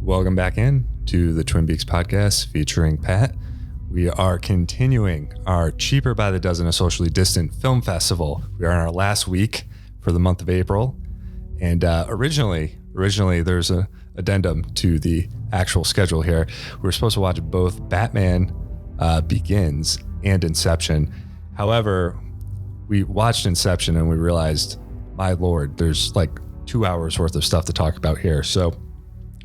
Welcome back in to the Twin Beaks podcast featuring Pat. We are continuing our Cheaper by the Dozen, a socially distant film festival. We are in our last week for the month of April. And originally there's a addendum to the actual schedule here. We were supposed to watch both Batman Begins and Inception. However, we watched Inception and we realized, my Lord, there's like 2 hours worth of stuff to talk about here. So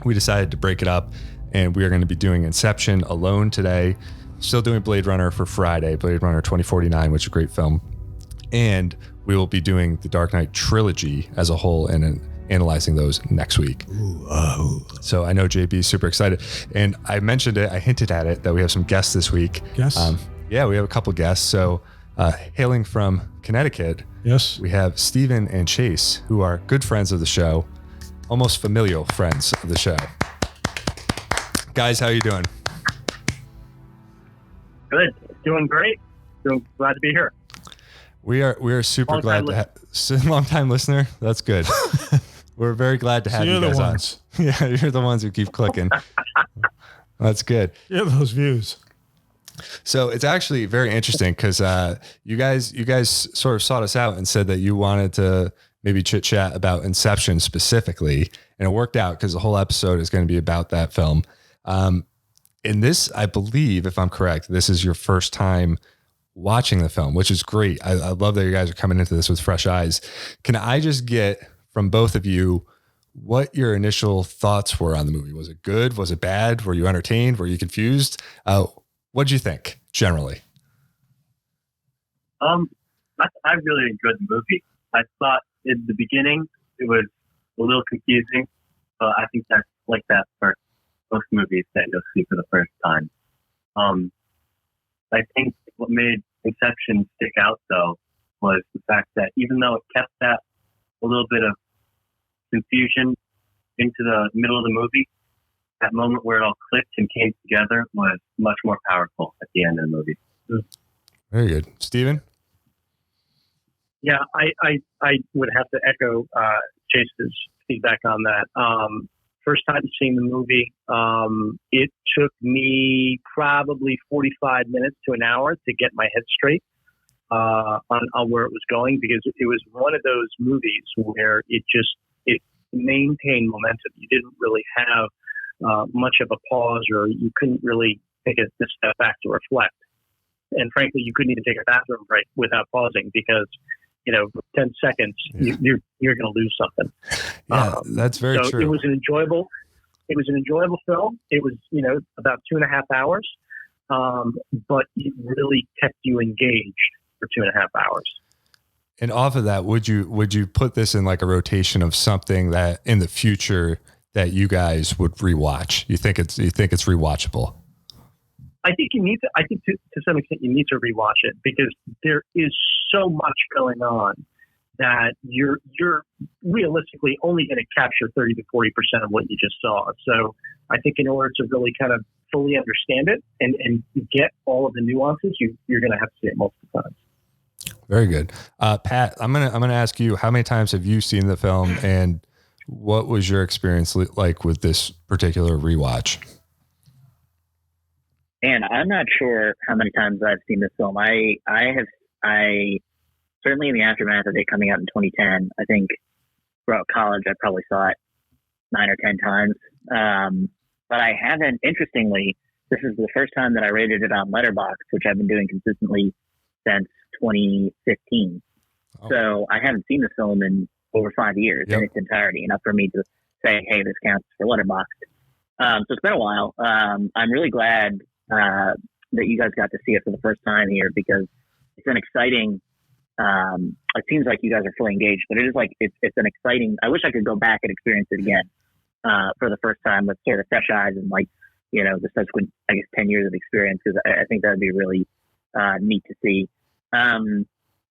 we decided to break it up, and we are going to be doing Inception alone today. Still doing Blade Runner for Friday, Blade Runner 2049, which is a great film. And we will be doing the Dark Knight trilogy as a whole and analyzing those next week. So I know JB is super excited. And I mentioned it, I hinted at it, that we have some guests this week. Yes. Yeah, we have a couple guests. So hailing from Connecticut, Yes. we have Steven and Chase, who are good friends of the show, almost familial friends of the show. Guys, how you doing? Good. Doing great. Glad to be here. We are super glad to have long time listener. That's good. We're very glad to have you guys on. Yeah, you're the ones who keep clicking. That's good. Yeah, those views. So it's actually very interesting because you guys sort of sought us out and said that you wanted to maybe chit chat about Inception specifically, and it worked out because the whole episode is going to be about that film. In this, I believe, if I'm correct, this is your first time watching the film, which is great. I love that you guys are coming into this with fresh eyes. Can I just get from both of you what your initial thoughts were on the movie? Was it good? Was it bad? Were you entertained? Were you confused? What did you think generally? I really enjoyed the movie. I thought in the beginning it was a little confusing, but I think that's like that for most movies that you'll see for the first time. I think what made Inception stick out though was the fact that even though it kept that a little bit of confusion into the middle of the movie, that moment where it all clicked and came together was much more powerful at the end of the movie. Very good. Steven? Yeah, I would have to echo Chase's feedback on that. First time seeing the movie, it took me probably 45 minutes to an hour to get my head straight on where it was going, because it was one of those movies where it maintained momentum. You didn't really have much of a pause, or you couldn't really take a step back to reflect. And frankly, you couldn't even take a bathroom break without pausing, because 10 seconds, you're going to lose something. Yeah, that's very true. It was an enjoyable film. It was, about 2.5 hours, but it really kept you engaged for 2.5 hours. And off of that, would you put this in like a rotation of something that in the future that you guys would rewatch? You think it's rewatchable? I think you need to. I think to some extent you need to rewatch it, because there is so much going on that you're realistically only going to capture 30 to 40% of what you just saw. So I think in order to really kind of fully understand it and get all of the nuances, you're going to have to see it multiple times. Very good. Pat, I'm gonna ask you, how many times have you seen the film, and what was your experience like with this particular rewatch? And I'm not sure how many times I've seen this film. I certainly in the aftermath of it coming out in 2010, I think throughout college, I probably saw it 9 or 10 times. But I haven't, interestingly, this is the first time that I rated it on Letterboxd, which I've been doing consistently since 2015. Oh. So I haven't seen the film in over 5 years in its entirety, enough for me to say, hey, this counts for Letterboxd. So it's been a while. I'm really glad that you guys got to see it for the first time here, because it's an exciting, it seems like you guys are fully engaged, but it is like, it's an exciting, I wish I could go back and experience it again for the first time with sort of fresh eyes and the subsequent, 10 years of experience, because I think that would be really neat to see. And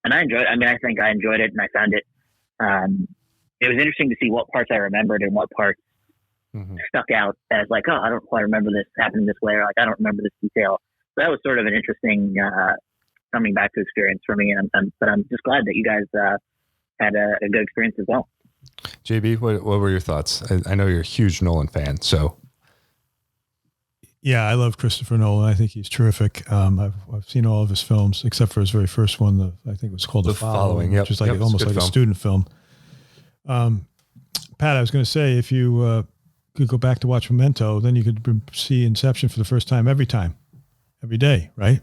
I enjoyed it. I think I enjoyed it, and I found it, it was interesting to see what parts I remembered and what parts stuck out as like, oh, I don't quite remember this happening this way, or like, I don't remember this detail. So that was sort of an interesting coming back to experience for me. But I'm just glad that you guys had a good experience as well. JB, what were your thoughts? I know you're a huge Nolan fan, so Yeah, I love Christopher Nolan. I think he's terrific. I've seen all of his films except for his very first one. I think it was called The Following, yep, which is like almost like film. a student film. Pat, I was going to say, if you could go back to watch Memento, then you could see Inception for the first time every day, right?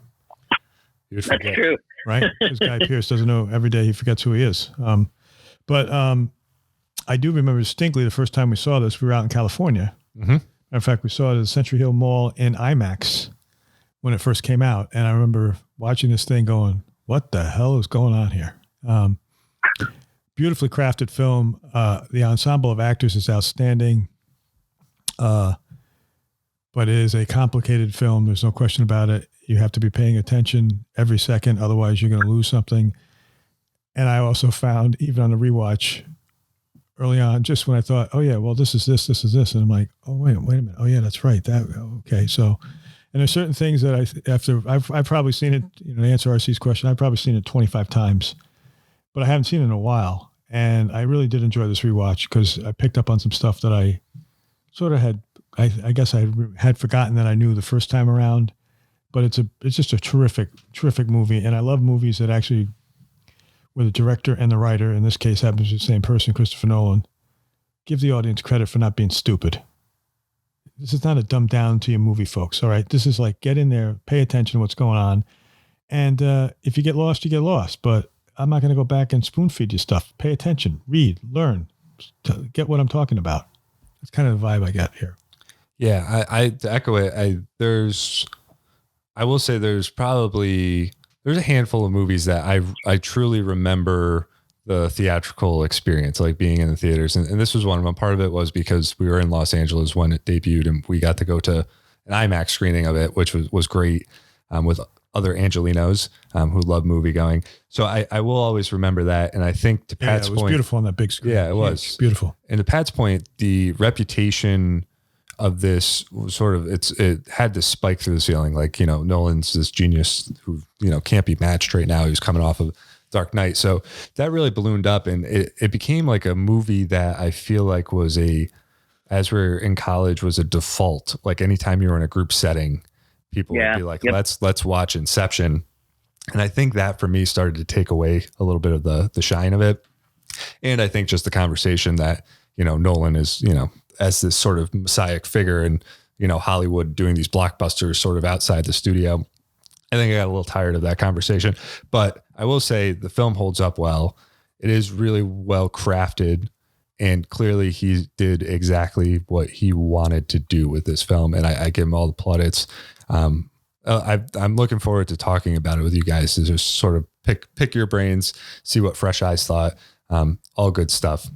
That's true. Right? Because Guy Pearce doesn't know every day, he forgets who he is. But I do remember distinctly the first time we saw this, we were out in California. Mm-hmm. In fact, we saw it at the Century Hill Mall in IMAX when it first came out. And I remember watching this thing going, what the hell is going on here? Beautifully crafted film. The ensemble of actors is outstanding. But it is a complicated film. There's no question about it. You have to be paying attention every second. Otherwise, you're going to lose something. And I also found, even on the rewatch early on, just when I thought, oh yeah, well, this is this. And I'm like, oh, wait a minute. Oh yeah, that's right. Okay. So, and there's certain things that I've probably seen it, to answer RC's question, I've probably seen it 25 times, but I haven't seen it in a while. And I really did enjoy this rewatch because I picked up on some stuff that I sort of I guess I had forgotten that I knew the first time around, but it's just a terrific movie. And I love movies that actually, where the director and the writer, in this case happens to be the same person, Christopher Nolan, give the audience credit for not being stupid. This is not a dumbed down to your movie, folks. All right. This is like, get in there, pay attention to what's going on. And if you get lost, you get lost, but I'm not going to go back and spoon feed you stuff. Pay attention, read, learn, get what I'm talking about. That's kind of the vibe I got here. Yeah. I to echo it. I will say there's a handful of movies that I truly remember the theatrical experience, like being in the theaters. And this was one of them. Part of it was because we were in Los Angeles when it debuted and we got to go to an IMAX screening of it, which was great, with other Angelinos who love movie going. So I will always remember that. And I think to Pat's point, it was beautiful on that big screen. Yeah, it was beautiful. And to Pat's point, the reputation of this was sort of, it had to spike through the ceiling. Like, Nolan's this genius who, can't be matched right now. He was coming off of Dark Knight. So that really ballooned up and it became like a movie that I feel like was as we're in college, was a default. Like anytime you were in a group setting, people would be like, let's watch Inception. And I think that for me started to take away a little bit of the shine of it. And I think just the conversation that, Nolan is, as this sort of messiah figure and, Hollywood doing these blockbusters sort of outside the studio. I think I got a little tired of that conversation, but I will say the film holds up well. It is really well crafted and clearly he did exactly what he wanted to do with this film. And I give him all the plaudits. I'm looking forward to talking about it with you guys to just sort of pick your brains, see what fresh eyes thought, all good stuff.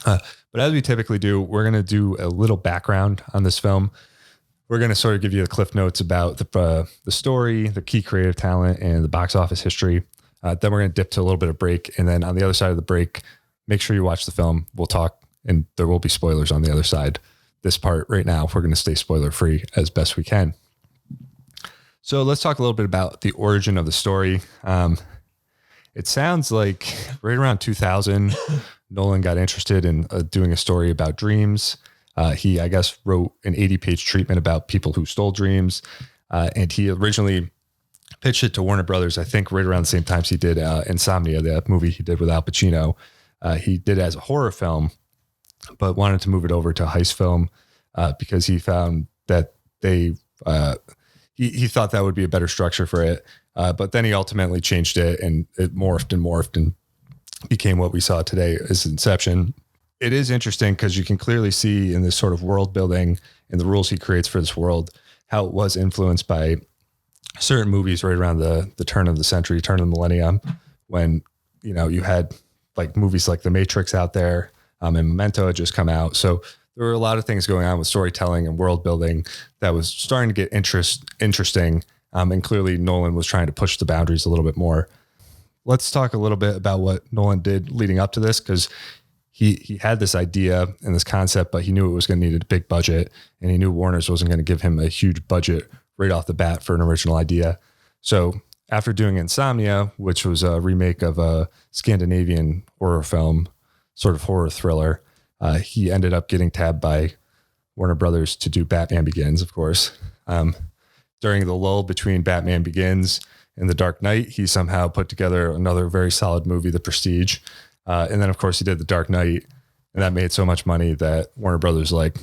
But as we typically do, we're going to do a little background on this film. We're going to sort of give you the cliff notes about the story, the key creative talent, and the box office history. Then we're going to dip to a little bit of break. And then on the other side of the break, make sure you watch the film. We'll talk, and there will be spoilers on the other side. This part right now, we're going to stay spoiler free as best we can. So let's talk a little bit about the origin of the story. It sounds like right around 2000, Nolan got interested in doing a story about dreams. He, I guess, wrote an 80-page treatment about people who stole dreams. And he originally pitched it to Warner Brothers, I think right around the same time he did Insomnia, the movie he did with Al Pacino. He did it as a horror film, but wanted to move it over to a heist film because he found that he thought that would be a better structure for it. But then he ultimately changed it and it morphed and became what we saw today as Inception. It is interesting because you can clearly see in this sort of world building and the rules he creates for this world, how it was influenced by certain movies right around the turn of the century, turn of the millennium, when, you had like movies like The Matrix out there, and Memento had just come out. So there were a lot of things going on with storytelling and world building that was starting to get interesting. And clearly Nolan was trying to push the boundaries a little bit more. Let's talk a little bit about what Nolan did leading up to this, because he had this idea and this concept, but he knew it was going to need a big budget, and he knew Warner's wasn't going to give him a huge budget right off the bat for an original idea. So after doing Insomnia, which was a remake of a Scandinavian horror film, sort of horror thriller, he ended up getting tabbed by Warner Brothers to do Batman Begins, of course. During the lull between Batman Begins and The Dark Knight, he somehow put together another very solid movie, The Prestige. And then, of course, he did The Dark Knight, and that made so much money that Warner Brothers like,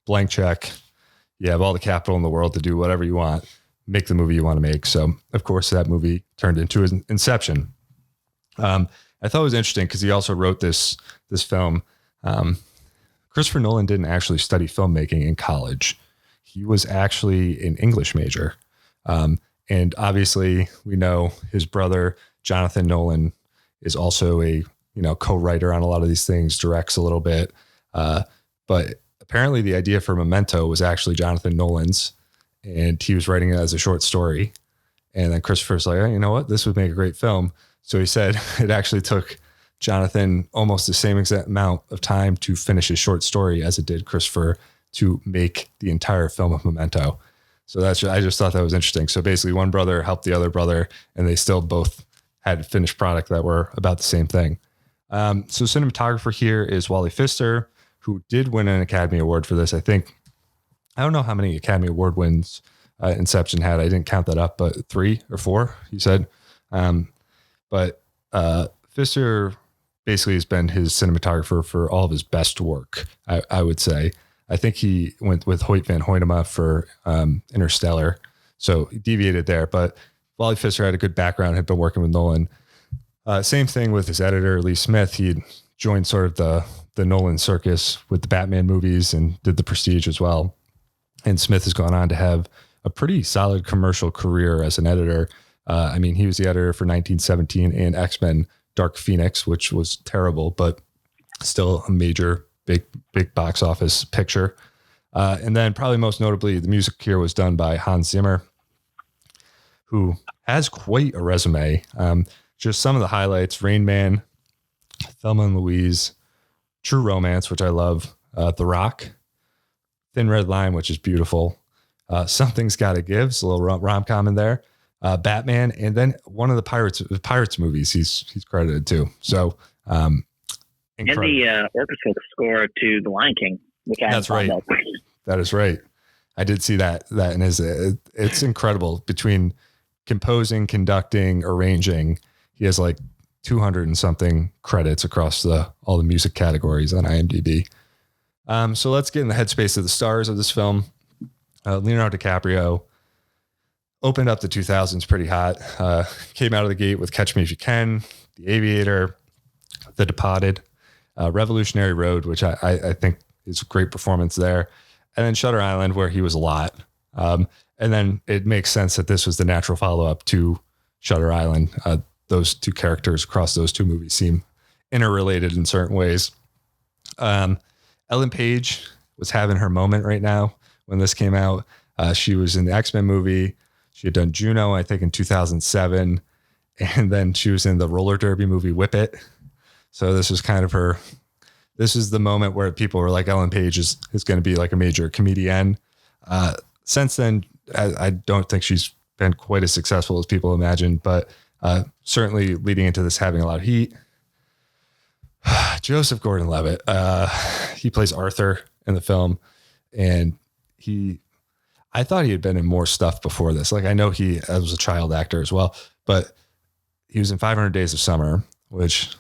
blank check. You have all the capital in the world to do whatever you want, make the movie you want to make. So, of course, that movie turned into Inception. I thought it was interesting because he also wrote this film. Christopher Nolan didn't actually study filmmaking in college. He was actually an English major. And obviously we know his brother, Jonathan Nolan, is also a, co-writer on a lot of these things, directs a little bit. But apparently the idea for Memento was actually Jonathan Nolan's, and he was writing it as a short story. And then Christopher's like, oh, you know what? This would make a great film. So he said it actually took Jonathan almost the same exact amount of time to finish his short story as it did Christopher to make the entire film of Memento. So I just thought that was interesting. So basically one brother helped the other brother, and they still both had finished product that were about the same thing. So cinematographer here is Wally Pfister, who did win an Academy Award for this. I don't know how many Academy Award wins Inception had. I didn't count that up, but 3 or 4, he said. But Pfister basically has been his cinematographer for all of his best work, I would say. I think he went with Hoyt van Hoytema for Interstellar, so he deviated there. But Wally Pfister had a good background, had been working with Nolan. Same thing with his editor, Lee Smith. He had joined sort of the Nolan circus with the Batman movies and did The Prestige as well. And Smith has gone on to have a pretty solid commercial career as an editor. He was the editor for 1917 and X-Men Dark Phoenix, which was terrible, but still a major, big box office picture. And then probably most notably, the music here was done by Hans Zimmer, who has quite a resume. Just some of the highlights: Rain Man, Thelma and Louise, True Romance, which I love, The Rock, Thin Red Line, which is beautiful, Something's Gotta Give, a little rom-com in there, Batman, and then one of the Pirates movies he's credited to. So, and the orchestral score to The Lion King, which that's right. That is right. I did see that, and it's incredible. Between composing, conducting, arranging, he has like 200 and something credits across all the music categories on IMDb. So let's get in the headspace of the stars of this film. Leonardo DiCaprio opened up the 2000s pretty hot. Came out of the gate with Catch Me If You Can, The Aviator, The Departed, Revolutionary Road, which I think is a great performance there. And then Shutter Island, where he was a lot. And then it makes sense that this was the natural follow-up to Shutter Island. Those two characters across those two movies seem interrelated in certain ways. Ellen Page was having her moment right now when this came out. She was in the X-Men movie. She had done Juno, I think, in 2007. And then she was in the roller derby movie Whip It. So this was kind of this is the moment where people were like, Ellen Page is going to be like a major comedian. Since then, I don't think she's been quite as successful as people imagined, but certainly leading into this having a lot of heat. Joseph Gordon-Levitt, he plays Arthur in the film, and I thought he had been in more stuff before this. Like, I know he was a child actor as well, but he was in 500 Days of Summer, which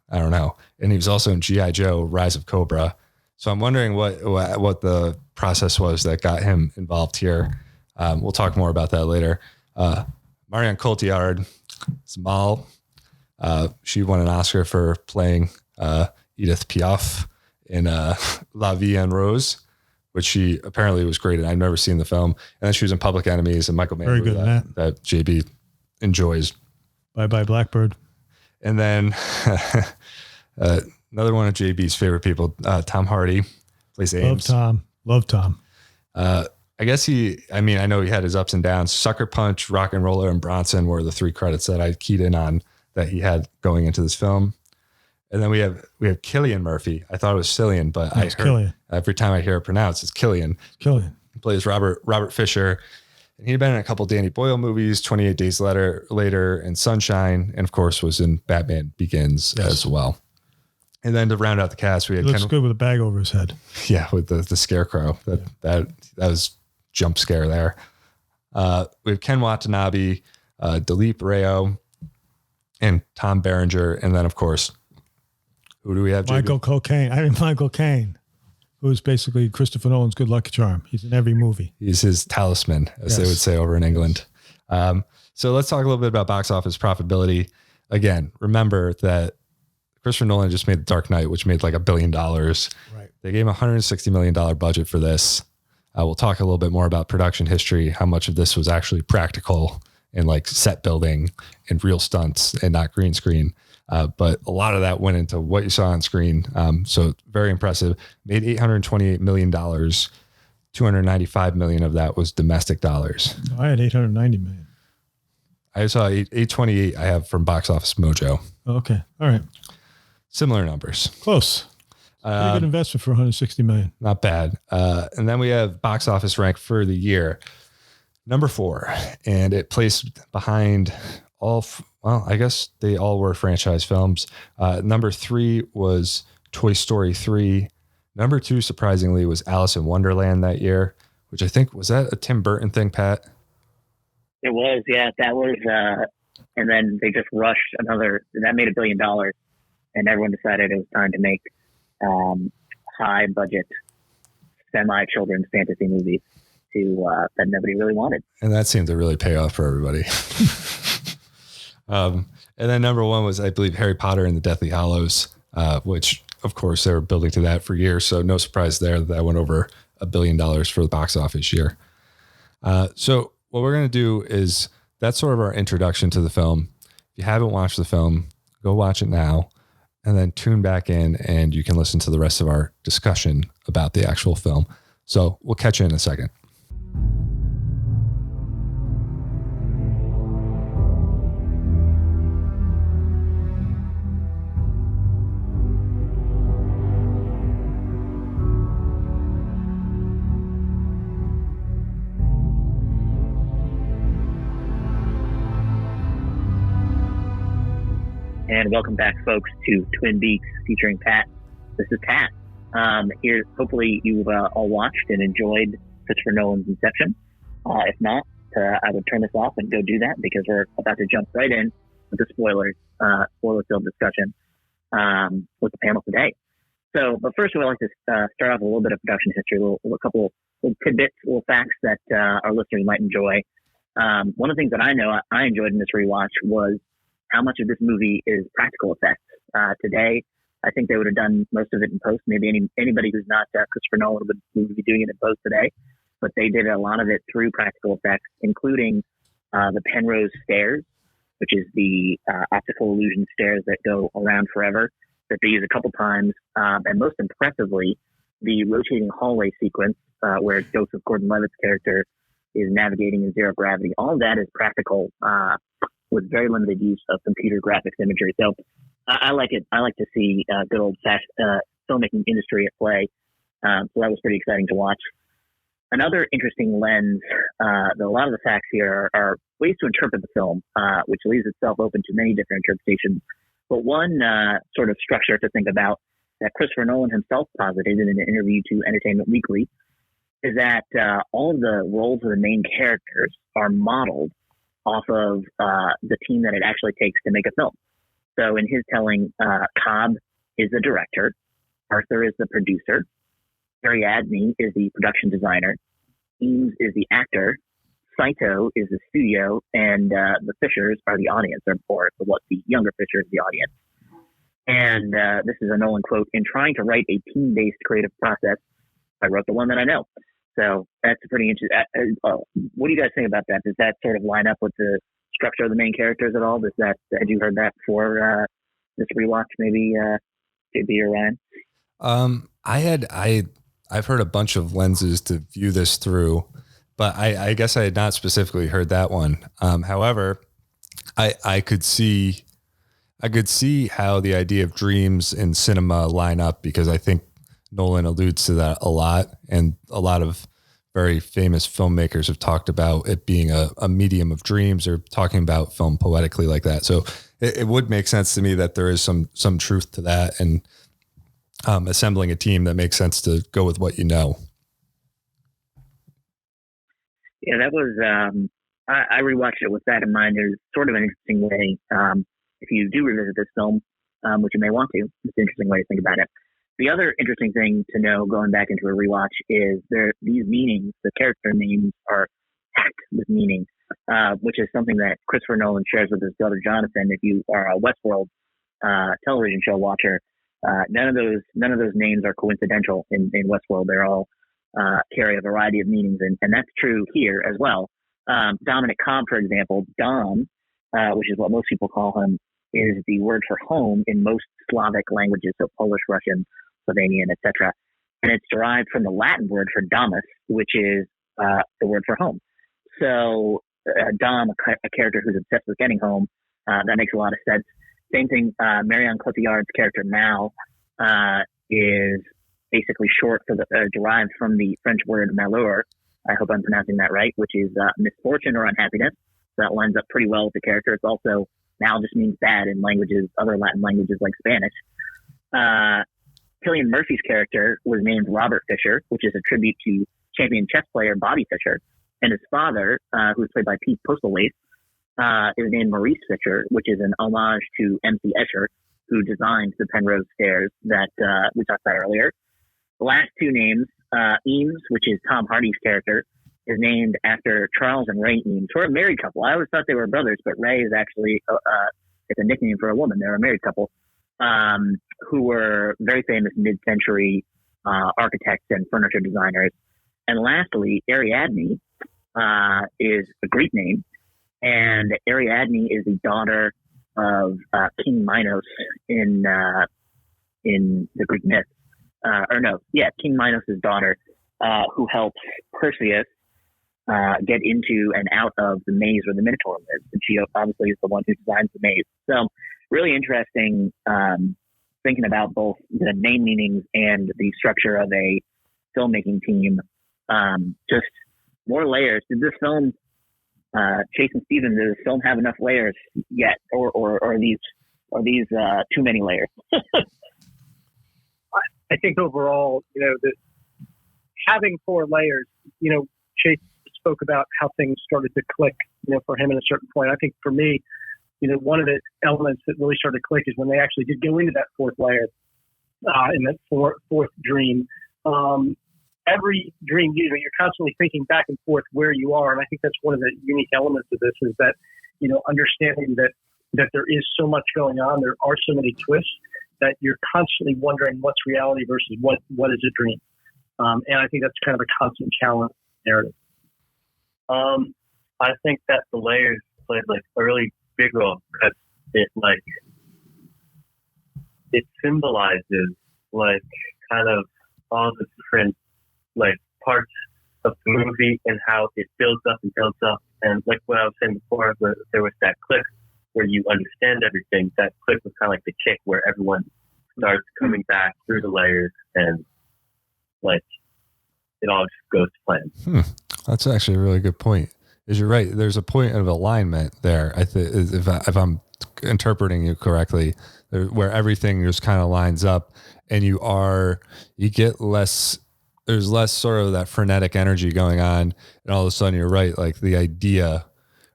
I don't know. And he was also in G.I. Joe, Rise of Cobra. So I'm wondering what the process was that got him involved here. We'll talk more about that later. Marion Cotillard, Mal. She won an Oscar for playing Edith Piaf in La Vie en Rose, which she apparently was great in. I've never seen the film. And then she was in Public Enemies and Michael Mann, very good that JB enjoys. Bye Bye Blackbird. And then another one of JB's favorite people, Tom Hardy, plays Ames. Love Tom. I guess I know he had his ups and downs. Sucker Punch, Rock and Roller, and Bronson were the 3 credits that I keyed in on that he had going into this film. And then we have Cillian Murphy. I thought it was Cillian, but every time I hear it pronounced, it's Cillian. Cillian. He plays Robert Fisher. And he'd been in a couple Danny Boyle movies, 28 Days Later, and Sunshine, and of course was in Batman Begins as well. And then to round out the cast, we had looks good with a bag over his head. Yeah, with the scarecrow. That was jump scare there. We have Ken Watanabe, Dilip Rayo, and Tom Berenger. And then, of course, who do we have? Michael Caine, who's basically Christopher Nolan's good luck charm. He's in every movie. He's his talisman, as they would say over in England. So let's talk a little bit about box office profitability. Again, remember that Christopher Nolan just made The Dark Knight, which made like $1 billion. Right. They gave him a $160 million budget for this. We'll talk a little bit more about production history, how much of this was actually practical and like set building and real stunts and not green screen. But a lot of that went into what you saw on screen. So very impressive. Made $828 million. $295 million of that was domestic dollars. I had $890 million. I saw 828 I have from Box Office Mojo. Okay. All right. Similar numbers. Close. Pretty good investment for $160 million. Not bad. And then we have box office rank for the year. Number 4. And it placed behind I guess they all were franchise films. Number 3 was Toy Story 3. Number 2, surprisingly, was Alice in Wonderland that year, which I think, was that a Tim Burton thing, Pat? It was, yeah. That was, and then they just rushed that made $1 billion, and everyone decided it was time to make high budget semi-children's fantasy movies that nobody really wanted. And that seemed to really pay off for everybody. And then number 1 was, I believe, Harry Potter and the Deathly Hallows, which, of course, they were building to that for years. So no surprise there that went over $1 billion for the box office year. So what we're going to do is, that's sort of our introduction to the film. If you haven't watched the film, go watch it now, and then tune back in and you can listen to the rest of our discussion about the actual film. So we'll catch you in a second. And welcome back, folks, to Twin Beaks featuring Pat. This is Pat. Here, hopefully you've all watched and enjoyed Christopher Nolan's Inception. If not, I would turn this off and go do that, because we're about to jump right in with the spoiler-filled discussion with the panel today. So, but first, we'd like to start off with a little bit of production history, a couple little tidbits, little facts that our listeners might enjoy. One of the things that I know I enjoyed in this rewatch was how much of this movie is practical effects. Today, I think they would have done most of it in post. Maybe anybody who's not Christopher Nolan would be doing it in post today. But they did a lot of it through practical effects, including the Penrose stairs, which is the optical illusion stairs that go around forever, that they use a couple times. And most impressively, the rotating hallway sequence where Joseph Gordon-Levitt's character is navigating in zero gravity. All of that is practical with very limited use of computer graphics imagery. So I like it. I like to see good old-fashioned filmmaking industry at play. So that was pretty exciting to watch. Another interesting lens, a lot of the facts here are ways to interpret the film, which leaves itself open to many different interpretations. But one sort of structure to think about that Christopher Nolan himself posited in an interview to Entertainment Weekly is that all of the roles of the main characters are modeled off of the team that it actually takes to make a film. So in his telling, Cobb is the director, Arthur is the producer, Ariadne is the production designer, Eames is the actor, Saito is the studio, and the Fishers are the audience, or the younger Fisher is the audience. And this is a Nolan quote: "In trying to write a team-based creative process, I wrote the one that I know." So that's a pretty interesting. What do you guys think about that? Does that sort of line up with the structure of the main characters at all? Had you heard that before this rewatch? Maybe JB or Ryan? I've heard a bunch of lenses to view this through, but I guess I had not specifically heard that one. However, I could see how the idea of dreams in cinema line up, because I think Nolan alludes to that a lot, and a lot of very famous filmmakers have talked about it being a medium of dreams, or talking about film poetically like that. So it would make sense to me that there is some truth to that, and assembling a team that makes sense to go with what you know. Yeah, that was, I rewatched it with that in mind. There's sort of an interesting way, if you do revisit this film, which you may want to, it's an interesting way to think about it. The other interesting thing to know going back into a rewatch is these meanings, the character names are packed with meaning, which is something that Christopher Nolan shares with his brother Jonathan. If you are a Westworld television show watcher, none of those names are coincidental in Westworld. They're all carry a variety of meanings, and that's true here as well. Dominic Cobb, for example, Dom, which is what most people call him, is the word for home in most Slavic languages, so Polish, Russian, Slovenian, etc. And it's derived from the Latin word for domus, which is the word for home. So Dom, a character who's obsessed with getting home, that makes a lot of sense. Same thing, Marion Cotillard's character Mal is basically short for derived from the French word malheur. I hope I'm pronouncing that right, which is misfortune or unhappiness. So that lines up pretty well with the character. It's also, Mal just means bad in other Latin languages like Spanish. Cillian Murphy's character was named Robert Fisher, which is a tribute to champion chess player Bobby Fischer. And his father, who's played by Pete Postlewaite, is named Maurice Fisher, which is an homage to M.C. Escher, who designed the Penrose stairs that we talked about earlier. The last two names, Eames, which is Tom Hardy's character, is named after Charles and Ray Eames, who are a married couple. I always thought they were brothers, but Ray is actually it's a nickname for a woman. They're a married couple who were very famous mid-century architects and furniture designers. And lastly, Ariadne is a Greek name, and Ariadne is the daughter of King Minos in the Greek myth. King Minos' daughter, who helps Perseus get into and out of the maze where the Minotaur lives. And she obviously is the one who designs the maze. So really interesting thinking about both the name meanings and the structure of a filmmaking team. Just more layers. Did this film, Chase and Steven, does this film have enough layers yet? Or are these too many layers? I think overall, having 4 layers, Chase spoke about how things started to click, for him at a certain point. I think for me, one of the elements that really started to click is when they actually did go into that 4th layer, in that fourth dream. Every dream, you're constantly thinking back and forth where you are. And I think that's one of the unique elements of this is that, understanding that there is so much going on, there are so many twists, that you're constantly wondering what's reality versus what is a dream. And I think that's kind of a constant challenge narrative. I think that the layers played a really big role because it symbolizes kind of all the different parts of the movie and how it builds up and builds up. And like what I was saying before, where there was that click where you understand everything, that click was kind of like the kick where everyone starts coming back through the layers and it all just goes to plan. That's actually a really good point. Is you're right. There's a point of alignment there. I think if I'm interpreting you correctly, where everything just kind of lines up, and you get less. There's less sort of that frenetic energy going on, and all of a sudden you're right. Like the idea,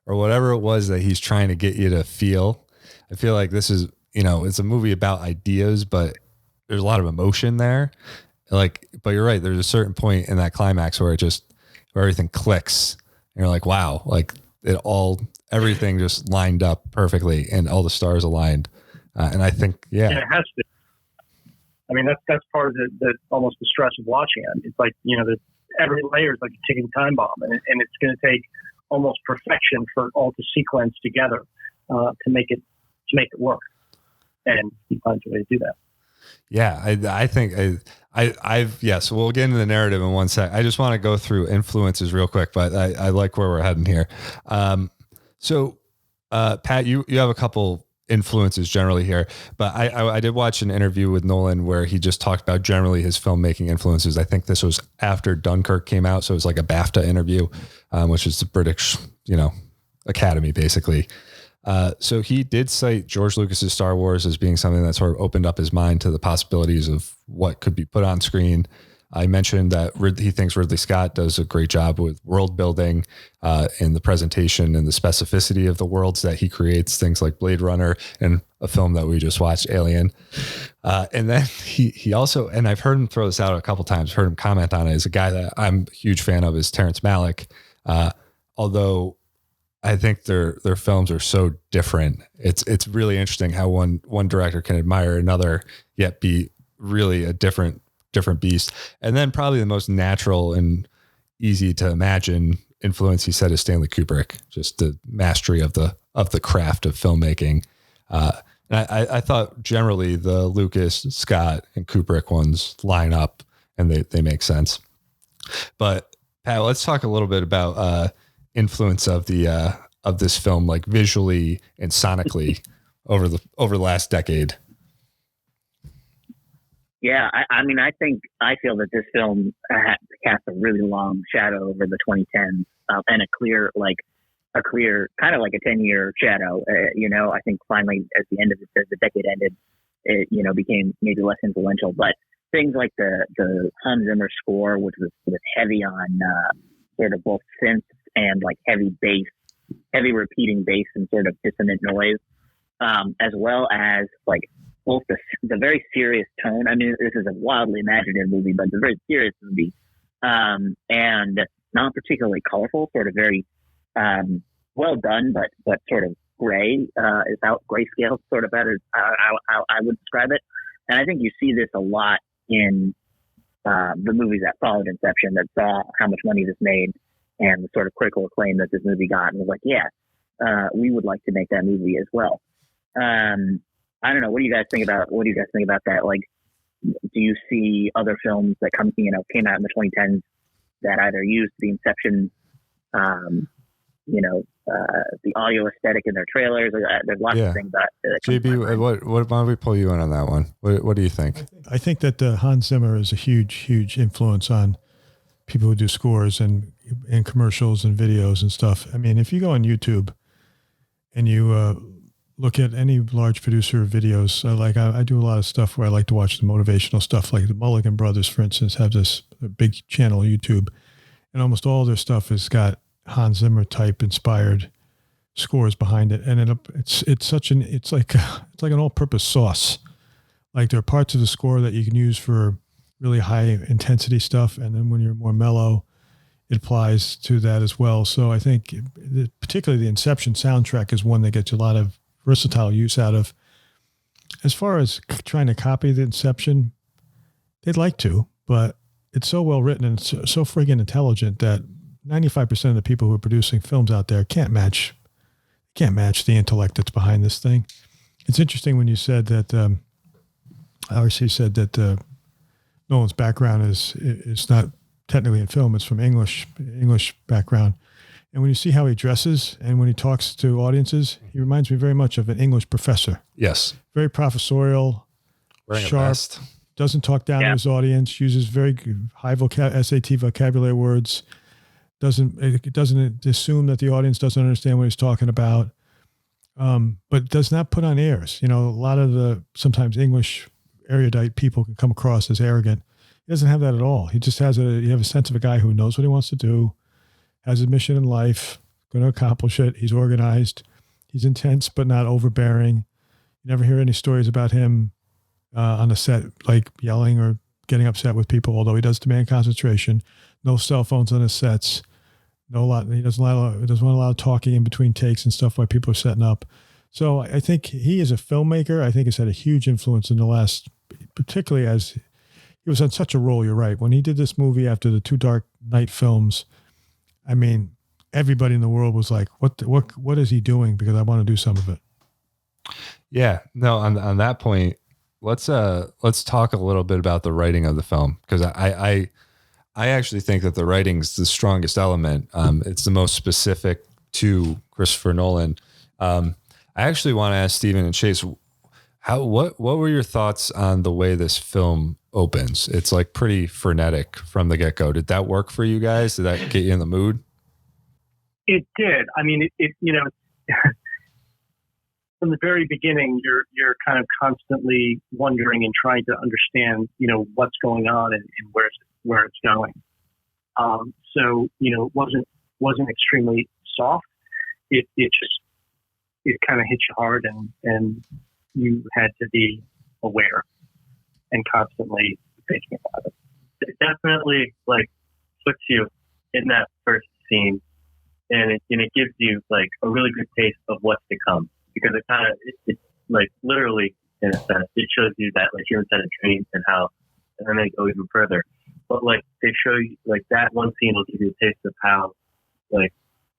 or whatever it was that he's trying to get you to feel. I feel like this is, it's a movie about ideas, but there's a lot of emotion there. But you're right. There's a certain point in that climax where everything clicks. And you're like, wow, everything just lined up perfectly and all the stars aligned. And I think, yeah, it has to. I mean, that's part of the almost the stress of watching it. It's like, every layer is like a ticking time bomb, and it's going to take almost perfection for it all to sequence together to make it work. And he finds a way to do that. Yeah, I think so we'll get into the narrative in one sec. I just want to go through influences real quick, but I like where we're heading here. So Pat, you have a couple influences generally here, but I did watch an interview with Nolan where he just talked about generally his filmmaking influences. I think this was after Dunkirk came out. So it was like a BAFTA interview, which is the British, Academy basically. So he did cite George Lucas's Star Wars as being something that sort of opened up his mind to the possibilities of what could be put on screen. I mentioned that he thinks Ridley Scott does a great job with world building in the presentation and the specificity of the worlds that he creates, things like Blade Runner and a film that we just watched, Alien. And then he also, and I've heard him throw this out a couple times, heard him comment on it, is a guy that I'm a huge fan of is Terrence Malick. Although I think their films are so different. It's really interesting how one director can admire another, yet be really a different beast. And then probably the most natural and easy to imagine influence, he said, is Stanley Kubrick, just the mastery of the craft of filmmaking. And I thought generally the Lucas, Scott, and Kubrick ones line up and they make sense. But Pat, let's talk a little bit about influence of this film, like visually and sonically over the last decade. Yeah, I mean, I feel that this film cast a really long shadow over the 2010s, and a clear kind of like a 10-year shadow. I think finally at the end of it, as the decade ended, it became maybe less influential. But things like the Hans Zimmer score, which was heavy on sort of both synths and like heavy repeating bass and sort of dissonant noise, as well as like both the very serious tone. I mean, this is a wildly imaginative movie, but it's a very serious movie, and not particularly colorful. Sort of very well done, but sort of gray, about grayscale, sort of better. I would describe it. And I think you see this a lot in the movies that followed Inception, that saw how much money this made and the sort of critical acclaim that this movie got, and was like, we would like to make that movie as well. I don't know. What do you guys think about that? Like, do you see other films that came out in the 2010s that either used the Inception, the audio aesthetic in their trailers? There's lots of things that JB, why don't we pull you in on that one? What do you think? I think that Hans Zimmer is a huge influence on people who do scores and commercials and videos and stuff. I mean, if you go on YouTube and you look at any large producer of videos, I do a lot of stuff where I like to watch the motivational stuff, like the Mulligan Brothers, for instance, have this big channel YouTube, and almost all their stuff has got Hans Zimmer type inspired scores behind it, and it's like an all-purpose sauce. Like, there are parts of the score that you can use for really high intensity stuff, and then when you're more mellow, it applies to that as well. So I think particularly the Inception soundtrack is one that gets a lot of versatile use out of. As far as trying to copy the Inception, they'd like to, but it's so well written and so friggin' intelligent that 95% of the people who are producing films out there can't match the intellect that's behind this thing. It's interesting when you said that, RC said that Nolan's background is not technically in film, it's from English background. And when you see how he dresses and when he talks to audiences, he reminds me very much of an English professor. Yes. Very professorial, wearing sharp, doesn't talk down to his audience, uses very high SAT vocabulary words, doesn't assume that the audience doesn't understand what he's talking about, but does not put on airs. A lot of the sometimes English erudite people can come across as arrogant. He doesn't have that at all. He just has you have a sense of a guy who knows what he wants to do, has a mission in life, going to accomplish it. He's organized. He's intense, but not overbearing. You never hear any stories about him on the set, like yelling or getting upset with people, although he does demand concentration. No cell phones on his sets. He doesn't want a lot of talking in between takes and stuff while people are setting up. So I think he is a filmmaker. I think has had a huge influence in the last, particularly as he was on such a roll. You're right. When he did this movie after the two Dark Knight films, I mean, everybody in the world was like, what is he doing? Because I want to do some of it. Yeah, no, on that point, let's talk a little bit about the writing of the film. Cause I actually think that the writing's the strongest element. It's the most specific to Christopher Nolan. I actually want to ask Stephen and Chase, what were your thoughts on the way this film opens? It's like pretty frenetic from the get-go. Did that work for you guys? Did that get you in the mood? It did. I mean, it from the very beginning, you're kind of constantly wondering and trying to understand, what's going on and where it's going. So it wasn't extremely soft. It kind of hit you hard, and you had to be aware and constantly thinking about it. It definitely puts you in that first scene, and it gives you a really good taste of what's to come, because it kind of it literally, in a sense, it shows you that human set of dreams and then they go even further. But they show you that one scene will give you a taste of how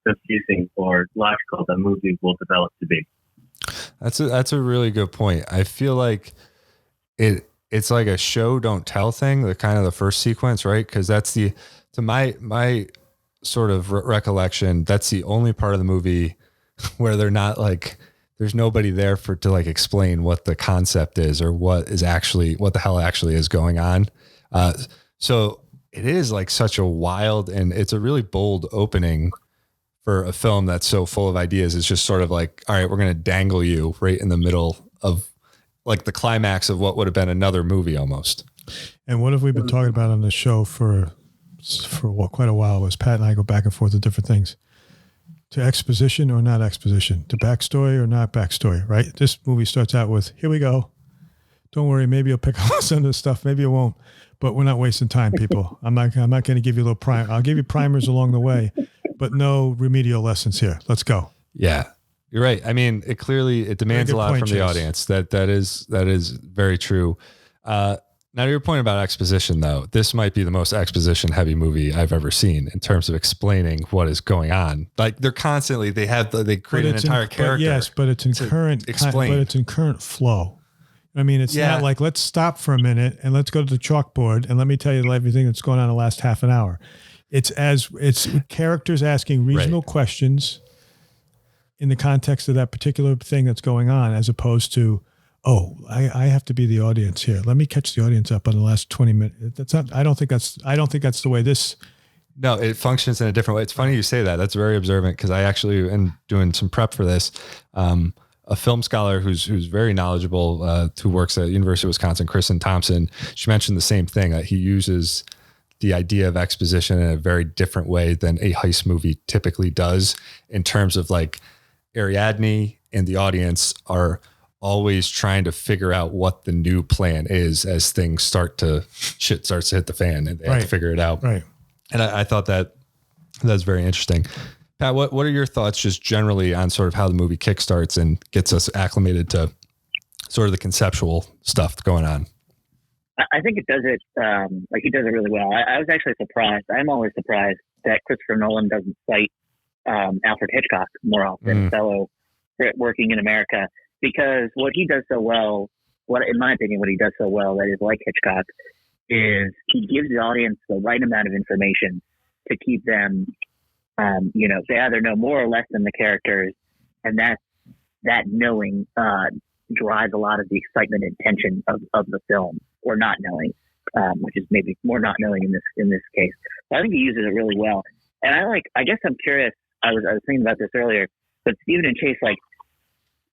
confusing or logical the movie will develop to be. That's a really good point. I feel like it's like a show don't tell thing, the kind of the first sequence, right? Because that's to my sort of recollection, that's the only part of the movie where they're not there's nobody there to explain what the concept is or what the hell actually is going on. So it is such a wild, and it's a really bold opening for a film that's so full of ideas. It's just sort of all right, we're going to dangle you right in the middle of the climax of what would have been another movie almost. And what have we been talking about on the show for quite a while was Pat and I go back and forth with different things. To exposition or not exposition, to backstory or not backstory, right? This movie starts out with, here we go. Don't worry, maybe you'll pick up on some of this stuff, maybe you won't, but we're not wasting time, people. I'm not going to give you a little primer. I'll give you primers along the way, but no remedial lessons here. Let's go. Yeah, you're right. I mean, it demands a lot from the audience. That is very true. Now to your point about exposition, though, this might be the most exposition heavy movie I've ever seen in terms of explaining what is going on. They're constantly, they create an entire character. Yes, but it's in current flow. I mean, it's not let's stop for a minute and let's go to the chalkboard and let me tell you everything that's going on in the last half an hour. It's characters asking reasonable questions in the context of that particular thing that's going on, as opposed to, I have to be the audience here. Let me catch the audience up on the last 20 minutes. I don't think that's the way this. No, it functions in a different way. It's funny you say that. That's very observant, because I actually am doing some prep for this. A film scholar who's very knowledgeable, who works at University of Wisconsin, Kristen Thompson, she mentioned the same thing, that he uses the idea of exposition in a very different way than a heist movie typically does, in terms of Ariadne and the audience are always trying to figure out what the new plan is as things shit starts to hit the fan, and they have to figure it out. Right. And I thought that's very interesting. Pat, what are your thoughts just generally on sort of how the movie kickstarts and gets us acclimated to sort of the conceptual stuff going on? I think it does it, he does it really well. I was actually surprised. I'm always surprised that Christopher Nolan doesn't cite Alfred Hitchcock more often, fellow working in America, because what he does so well, in my opinion, what he does so well that is like Hitchcock, is he gives the audience the right amount of information to keep them, they either know more or less than the characters, and that knowing drives a lot of the excitement and tension of the film, or not knowing, which is maybe more not knowing in this case. But I think he uses it really well, and I guess I'm curious. I was thinking about this earlier, but Stephen and Chase,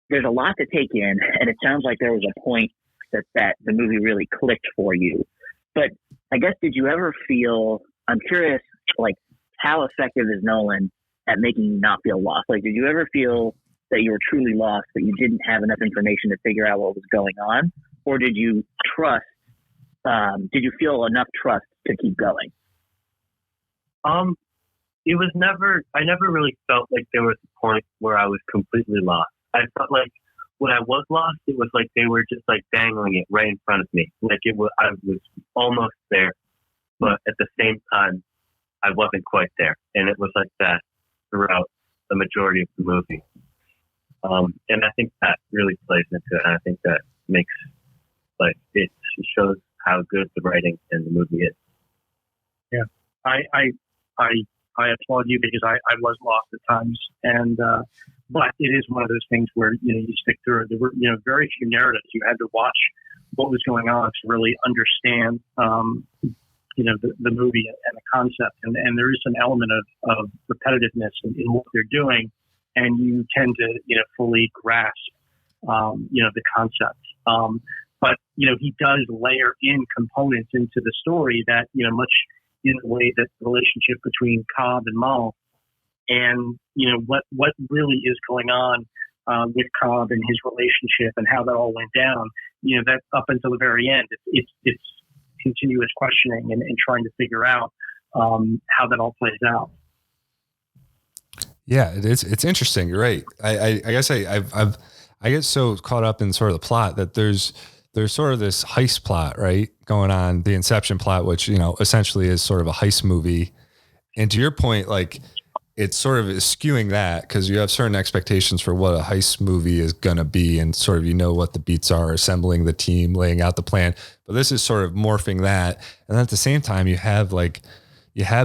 there's a lot to take in, and it sounds like there was a point that the movie really clicked for you. But I guess, did you ever feel, I'm curious, how effective is Nolan at making you not feel lost? Did you ever feel that you were truly lost, that you didn't have enough information to figure out what was going on? Or did you feel enough trust to keep going? It was I never really felt like there was a point where I was completely lost. I felt like when I was lost, it was like they were just dangling it right in front of me. I was almost there, but at the same time, I wasn't quite there. And it was like that throughout the majority of the movie. And I think that really plays into it. And I think that makes, it shows how good the writing in the movie is. Yeah. I applaud you, because I was lost at times, and but it is one of those things where you stick through it. There were very few narratives. You had to watch what was going on to really understand the movie and the concept, and there is an element of repetitiveness in what they're doing, and you tend to fully grasp the concept. But, he does layer in components into the story that, much in the way that the relationship between Cobb and Mal and, what really is going on with Cobb and his relationship and how that all went down, that up until the very end, it's continuous questioning and trying to figure out how that all plays out. Yeah, it is. It's interesting. You're right. I guess I get so caught up in sort of the plot that there's sort of this heist plot, right, going on, the Inception plot, which, essentially is sort of a heist movie. And to your point, like, it's sort of skewing that because you have certain expectations for what a heist this is going to be, and sort of, what the beats are, assembling the team, laying out the plan. But this is sort of morphing that. And then at the same time, you have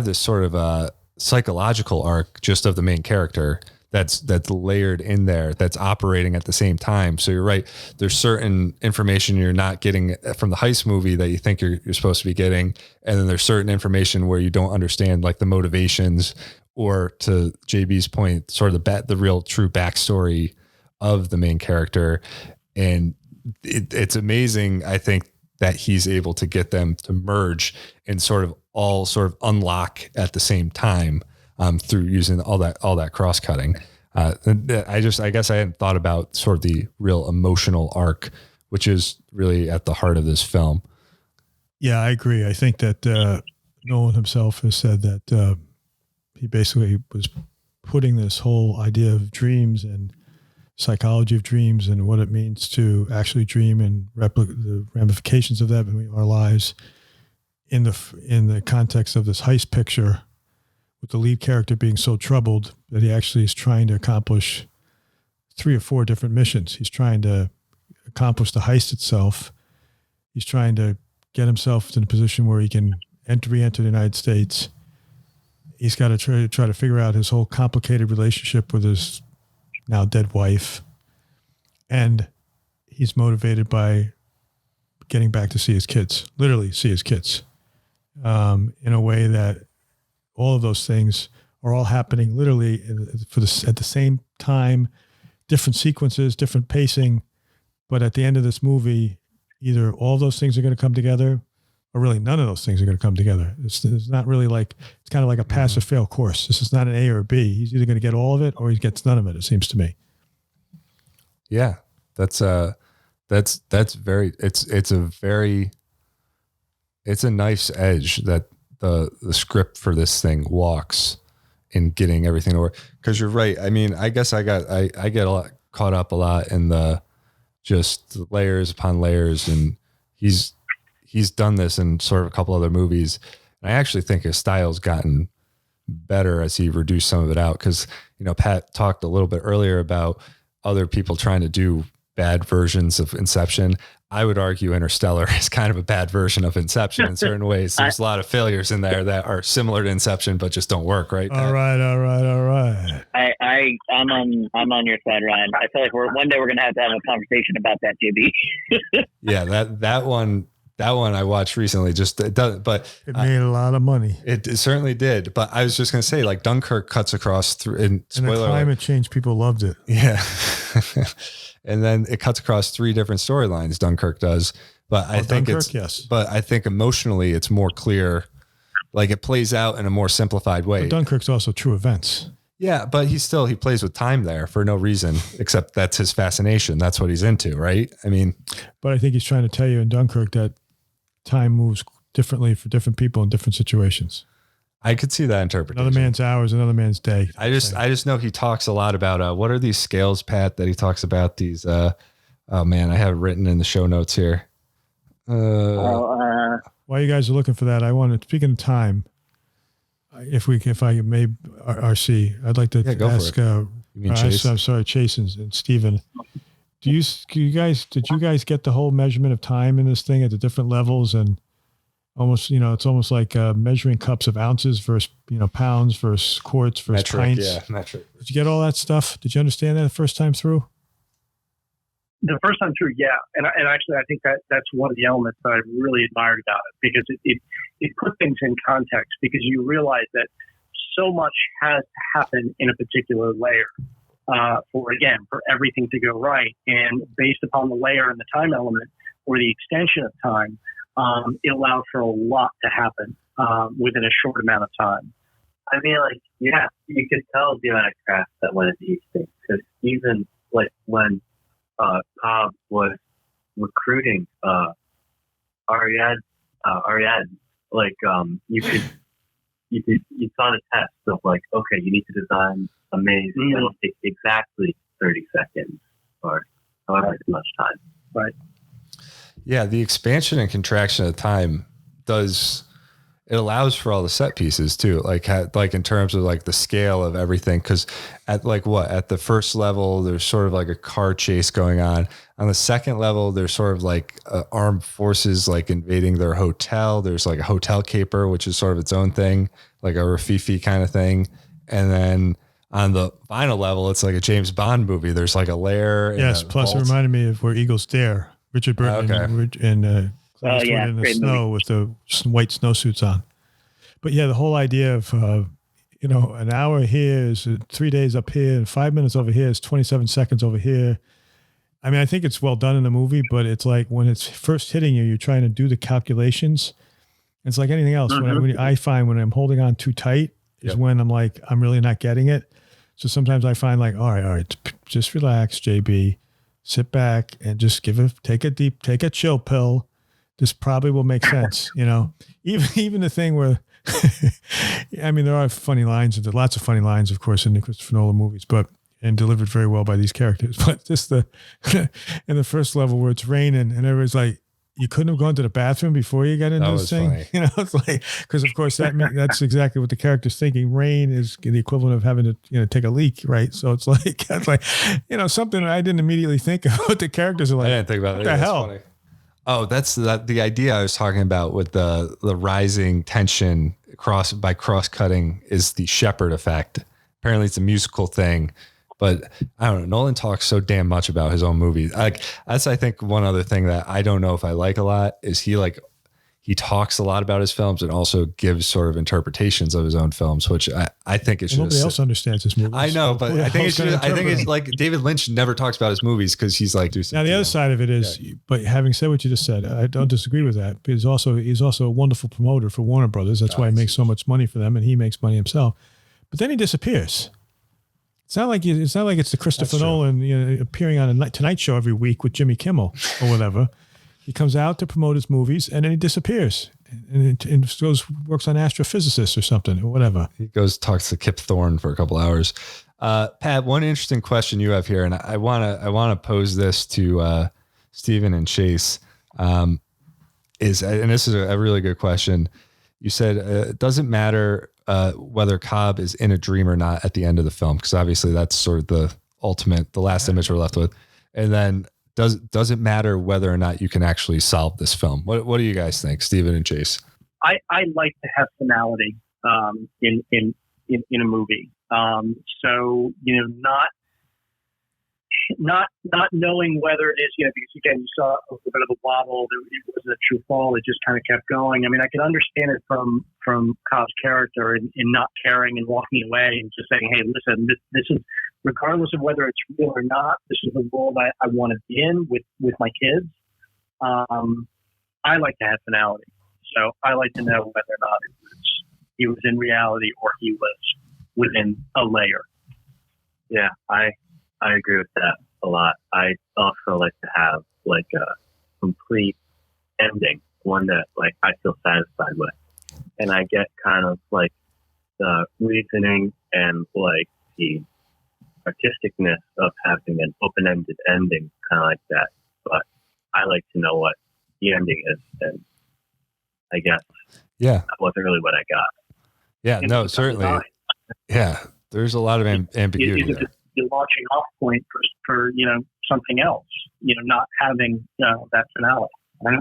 this sort of psychological arc just of the main character that's layered in there, that's operating at the same time. So you're right. There's certain information you're not getting from the heist movie that you think you're supposed to be getting. And then there's certain information where you don't understand, like the motivations, or to JB's point, sort of the real true backstory of the main character. And it's amazing, I think, that he's able to get them to merge and sort of all sort of unlock at the same time through using all that cross cutting. I guess I hadn't thought about sort of the real emotional arc, which is really at the heart of this film. Yeah, I agree. I think that Nolan himself has said that he basically was putting this whole idea of dreams and psychology of dreams and what it means to actually dream and the ramifications of that in our lives in the context of this heist picture, with the lead character being so troubled that he actually is trying to accomplish 3 or 4 different missions. He's trying to accomplish the heist itself. He's trying to get himself in a position where he can re-enter the United States. He's got to try to figure out his whole complicated relationship with his now dead wife. And he's motivated by getting back to see his kids, literally see his kids, in a way that all of those things are all happening literally at the same time, different sequences, different pacing. But at the end of this movie, either all of those things are going to come together, or really none of those things are going to come together. It's not really like, it's kind of like a pass or fail course. This is not an A or a B. He's either going to get all of it or he gets none of it, it seems to me. Yeah, it's a nice edge that the script for this thing walks in getting everything to work. Cause you're right. I mean, I guess I get caught up a lot in the just layers upon layers, and he's done this in sort of a couple other movies. And I actually think his style's gotten better as he reduced some of it out. Cause, Pat talked a little bit earlier about other people trying to do bad versions of Inception. I would argue Interstellar is kind of a bad version of Inception in certain ways. There's a lot of failures in there that are similar to Inception, but just don't work, right? All right. I'm on your side, Ryan. I feel like one day we're going to have a conversation about that, JB. Yeah, that one I watched recently. It made a lot of money. It certainly did. But I was just going to say, like, Dunkirk cuts across and the climate change, people loved it. Yeah. And then it cuts across 3 different storylines. Dunkirk does, but I think But I think emotionally it's more clear. Like, it plays out in a more simplified way. But Dunkirk's also true events. Yeah, but he plays with time there for no reason, except that's his fascination. That's what he's into, right? I mean, but I think he's trying to tell you in Dunkirk that time moves differently for different people in different situations. I could see that interpretation. Another man's hours, another man's day. I just know he talks a lot about what are these scales, Pat, that he talks about these. Oh man, I have it written in the show notes here. While you guys are looking for that, I want to, speaking of time, if I may, RC, I'd like to ask. You mean Chase? I'm sorry, Chase and Stephen. Did you guys get the whole measurement of time in this thing at the different levels, and almost, it's almost like measuring cups of ounces versus, pounds versus quarts versus pints. Yeah, metric. Did you get all that stuff? Did you understand that the first time through? The first time through, yeah. And actually, I think that's one of the elements that I really admired about it, because it put things in context, because you realize that so much has to happen in a particular layer for everything to go right. And based upon the layer and the time element, or the extension of time, it allowed for a lot to happen within a short amount of time. I mean, like, yeah, you could tell the amount of craft that went into each thing. Because even like when Cobb was recruiting Ariadne, like you saw the test of like, okay, you need to design a maze that will take exactly 30 seconds or however much time. Right. Yeah, the expansion and contraction of time it allows for all the set pieces too, like in terms of like the scale of everything. Because at the first level, there's sort of like a car chase going on. On the second level, there's sort of like armed forces like invading their hotel. There's like a hotel caper, which is sort of its own thing, like a Rafifi kind of thing. And then on the final level, it's like a James Bond movie. There's like a lair. Yes, plus vault. it reminded me of Where Eagles Dare. Richard Burton and Oh, yeah, in the great snow movie. with the white snowsuits on. But yeah, the whole idea of, an hour here is 3 days up here and 5 minutes over here is 27 seconds over here. I mean, I think it's well done in the movie, but it's like when it's first hitting you, you're trying to do the calculations. It's like anything else. I find when I'm holding on too tight is when I'm like, I'm really not getting it. So sometimes I find like, all right, just relax, JB, sit back and just take a chill pill. This probably will make sense, even the thing where, I mean, there are funny lines, and lots of funny lines, of course, in the Christopher Nolan movies, and delivered very well by these characters. But just in the first level where it's raining and everybody's like, you couldn't have gone to the bathroom before you got into this thing. Funny. It's like, because of course that's exactly what the character's thinking. Rain is the equivalent of having to, take a leak. Right. So it's like, something I didn't immediately think of what the characters are like. I didn't think about it. What the hell? Funny. Oh, that's the idea I was talking about with the rising tension by cross-cutting is the Shepard effect. Apparently it's a musical thing, but I don't know. Nolan talks so damn much about his own movies. Like that's, I think, one other thing that I don't know if I like a lot is he talks a lot about his films and also gives sort of interpretations of his own films, which I think it should. Nobody else understands his movies. I know, but I think it's like David Lynch never talks about his movies because he's like, now the other side of it is, but having said what you just said, I don't disagree with that. But he's also a wonderful promoter for Warner Brothers. That's why he makes so much money for them, and he makes money himself. But then he disappears. It's not like it's the Christopher Nolan appearing on a Tonight Show every week with Jimmy Kimmel or whatever. He comes out to promote his movies and then he disappears and works on astrophysicists or something or whatever. He talks to Kip Thorne for a couple hours. Pat, one interesting question you have here, and I want to pose this to Stephen and Chase. And this is a really good question. You said it doesn't matter whether Cobb is in a dream or not at the end of the film, because obviously that's sort of the last image we're left with. And then does it matter whether or not you can actually solve this film? What do you guys think, Stephen and Chase? I like to have finality in a movie. So not knowing whether it is, because again, you saw a little bit of a wobble. It wasn't a true fall. It just kind of kept going. I mean, I can understand it from Cobb's character in not caring and walking away and just saying, hey, listen, this is, regardless of whether it's real or not, this is the world I want to be in with my kids. I like to have finality. So I like to know whether or not he was in reality or he was within a layer. Yeah, I agree with that a lot. I also like to have like a complete ending, one that like I feel satisfied with. And I get kind of like the reasoning and like the artisticness of having an open-ended ending, kind of like that. But I like to know what the ending is, and I guess that wasn't really what I got. Yeah, no, certainly. Yeah, there's a lot of ambiguity there. The launching off point for something else, not having that finale. Right?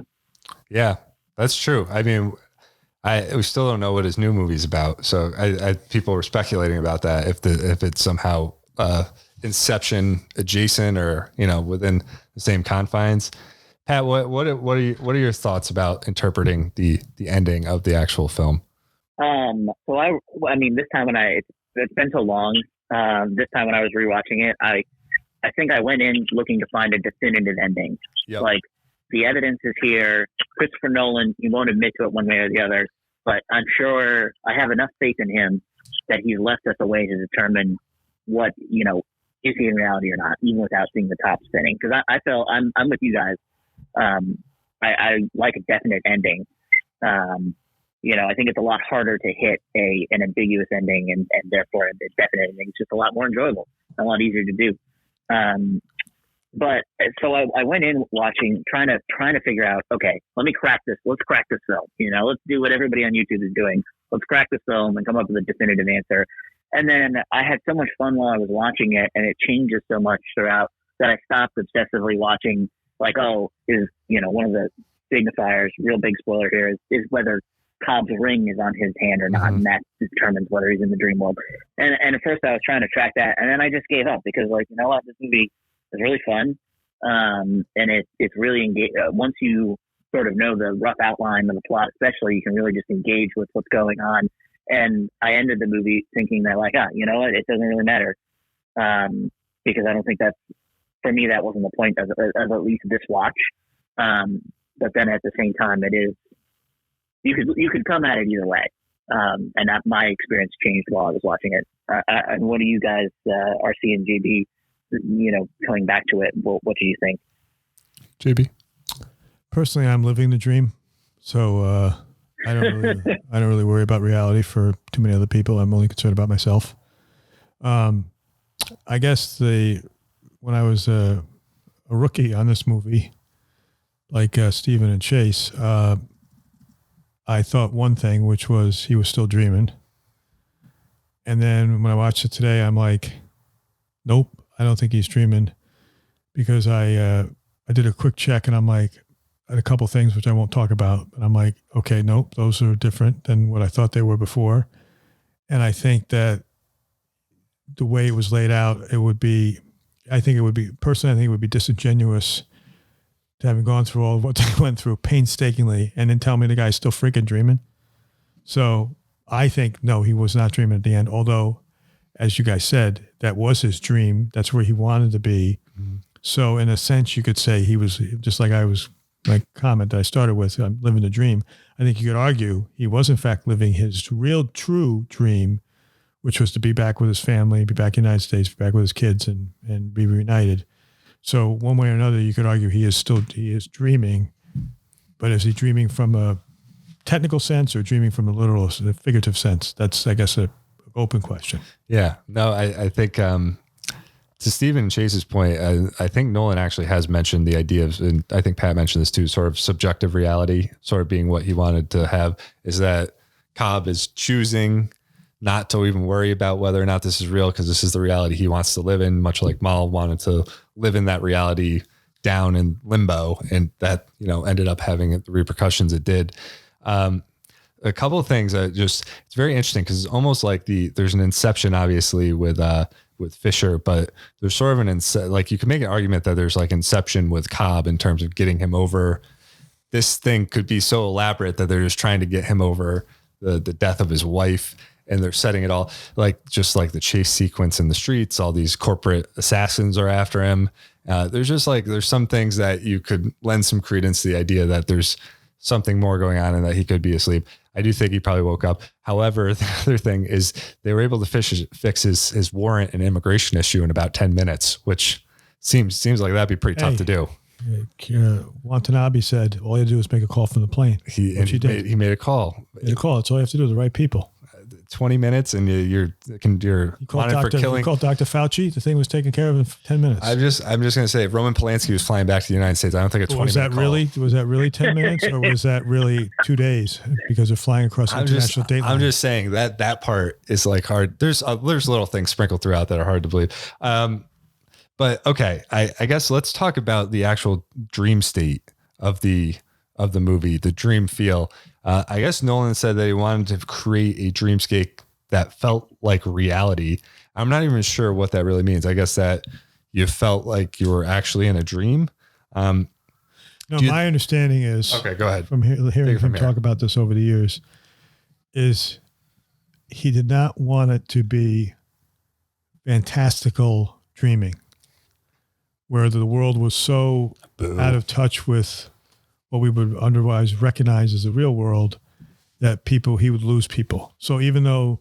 Yeah, that's true. I mean, we still don't know what his new movie's about, so people were speculating about that if it's somehow Inception adjacent or within the same confines. Pat, what are your thoughts about interpreting the ending of the actual film? So I mean, this time it's been so long. This time when I was rewatching it, I think I went in looking to find a definitive ending. Yep. Like The evidence is here. Christopher Nolan, he won't admit to it one way or the other, but I'm sure I have enough faith in him that he's left us a way to determine what, is he in reality or not, even without seeing the top spinning. Because I feel I'm with you guys. I like a definite ending. I think it's a lot harder to hit an ambiguous ending and therefore a definite ending. It's just a lot more enjoyable, a lot easier to do. But so I went in watching, trying to figure out, okay, let me crack this. Let's crack this film. Let's do what everybody on YouTube is doing. Let's crack this film and come up with a definitive answer. And then I had so much fun while I was watching it, and it changes so much throughout that I stopped obsessively watching. Like, is one of the signifiers, real big spoiler here, is whether Cobb's ring is on his hand or not, and that determines whether he's in the dream world. And at first I was trying to track that, and then I just gave up because, this movie is really fun, and it's really once you sort of know the rough outline of the plot, especially, you can really just engage with what's going on. And I ended the movie thinking that, it doesn't really matter, because I don't think for me, that wasn't the point of at least this watch. But then at the same time, it is, you could come at it either way. And that my experience changed while I was watching it. And what do you guys, RC and JB, coming back to it, what do you think? JB? Personally, I'm living the dream. So, I don't really worry about reality for too many other people. I'm only concerned about myself. I guess when I was a rookie on this movie, like Stephen and Chase, I thought one thing, which was he was still dreaming. And then when I watched it today, I'm like, nope, I don't think he's dreaming, because I did a quick check and I'm like, a couple things which I won't talk about, but I'm like, okay, nope, those are different than what I thought they were before. And I think that the way it was laid out, personally, I think it would be disingenuous to having gone through all of what they went through painstakingly and then tell me the guy's still freaking dreaming. So I think, no, he was not dreaming at the end. Although, as you guys said, that was his dream. That's where he wanted to be. Mm-hmm. So in a sense, you could say he was just like my comment that I started with, I'm living the dream. I think you could argue he was in fact living his real true dream, which was to be back with his family, be back in the United States, be back with his kids and be reunited. So one way or another, you could argue he is dreaming, but is he dreaming from a technical sense or dreaming from a literal, figurative sense? That's, I guess, an open question. Yeah, no, I think, to Stephen and Chase's point, I think Nolan actually has mentioned the idea of, and I think Pat mentioned this too, sort of subjective reality, sort of being what he wanted to have, is that Cobb is choosing not to even worry about whether or not this is real, because this is the reality he wants to live in, much like Mal wanted to live in that reality down in limbo, and that, ended up having the repercussions it did. A couple of things it's very interesting, because it's almost like there's an inception, obviously, with Fisher, but there's sort of like you can make an argument that there's like inception with Cobb in terms of getting him over. This thing could be so elaborate that they're just trying to get him over the death of his wife, and they're setting it all just like the chase sequence in the streets. All these corporate assassins are after him. There's some things that you could lend some credence to the idea that there's something more going on and that he could be asleep. I do think he probably woke up. However, the other thing is they were able to fix his warrant and immigration issue in about 10 minutes, which seems like that'd be pretty tough to do. Watanabe said all you have to do is make a call from the plane. He made a call. That's all you have to do, the right people. 20 minutes and you're wanted for killing. You called Dr. Fauci. The thing was taken care of in 10 minutes. I'm just going to say, if Roman Polanski was flying back to the United States, I don't think a 20 minute call. Was that really 10 minutes, or was that really 2 days because they're flying across international date line? I'm just saying that part is like hard. There's little things sprinkled throughout that are hard to believe. But okay, I guess let's talk about the actual dream state of the movie, the dream feel. I guess Nolan said that he wanted to create a dreamscape that felt like reality. I'm not even sure what that really means. I guess that you felt like you were actually in a dream. My understanding is, okay, go ahead. From hearing him talk about this over the years, is he did not want it to be fantastical dreaming, where the world was so out of touch with what we would otherwise recognize as the real world, that he would lose people. So even though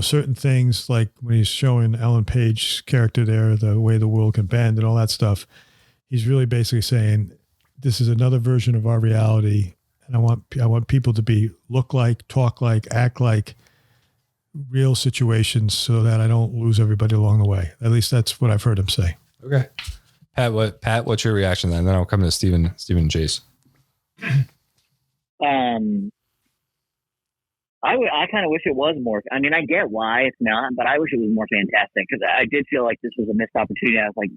certain things, like when he's showing Ellen Page's character there, the way the world can bend and all that stuff, he's really basically saying, this is another version of our reality. And I want people to look like, talk like, act like real situations so that I don't lose everybody along the way. At least that's what I've heard him say. Okay. Pat, what's your reaction then? Then I'll come to Stephen and Chase. I kind of wish it was more. I mean, I get why it's not, but I wish it was more fantastic, because I did feel like this was a missed opportunity. I was like,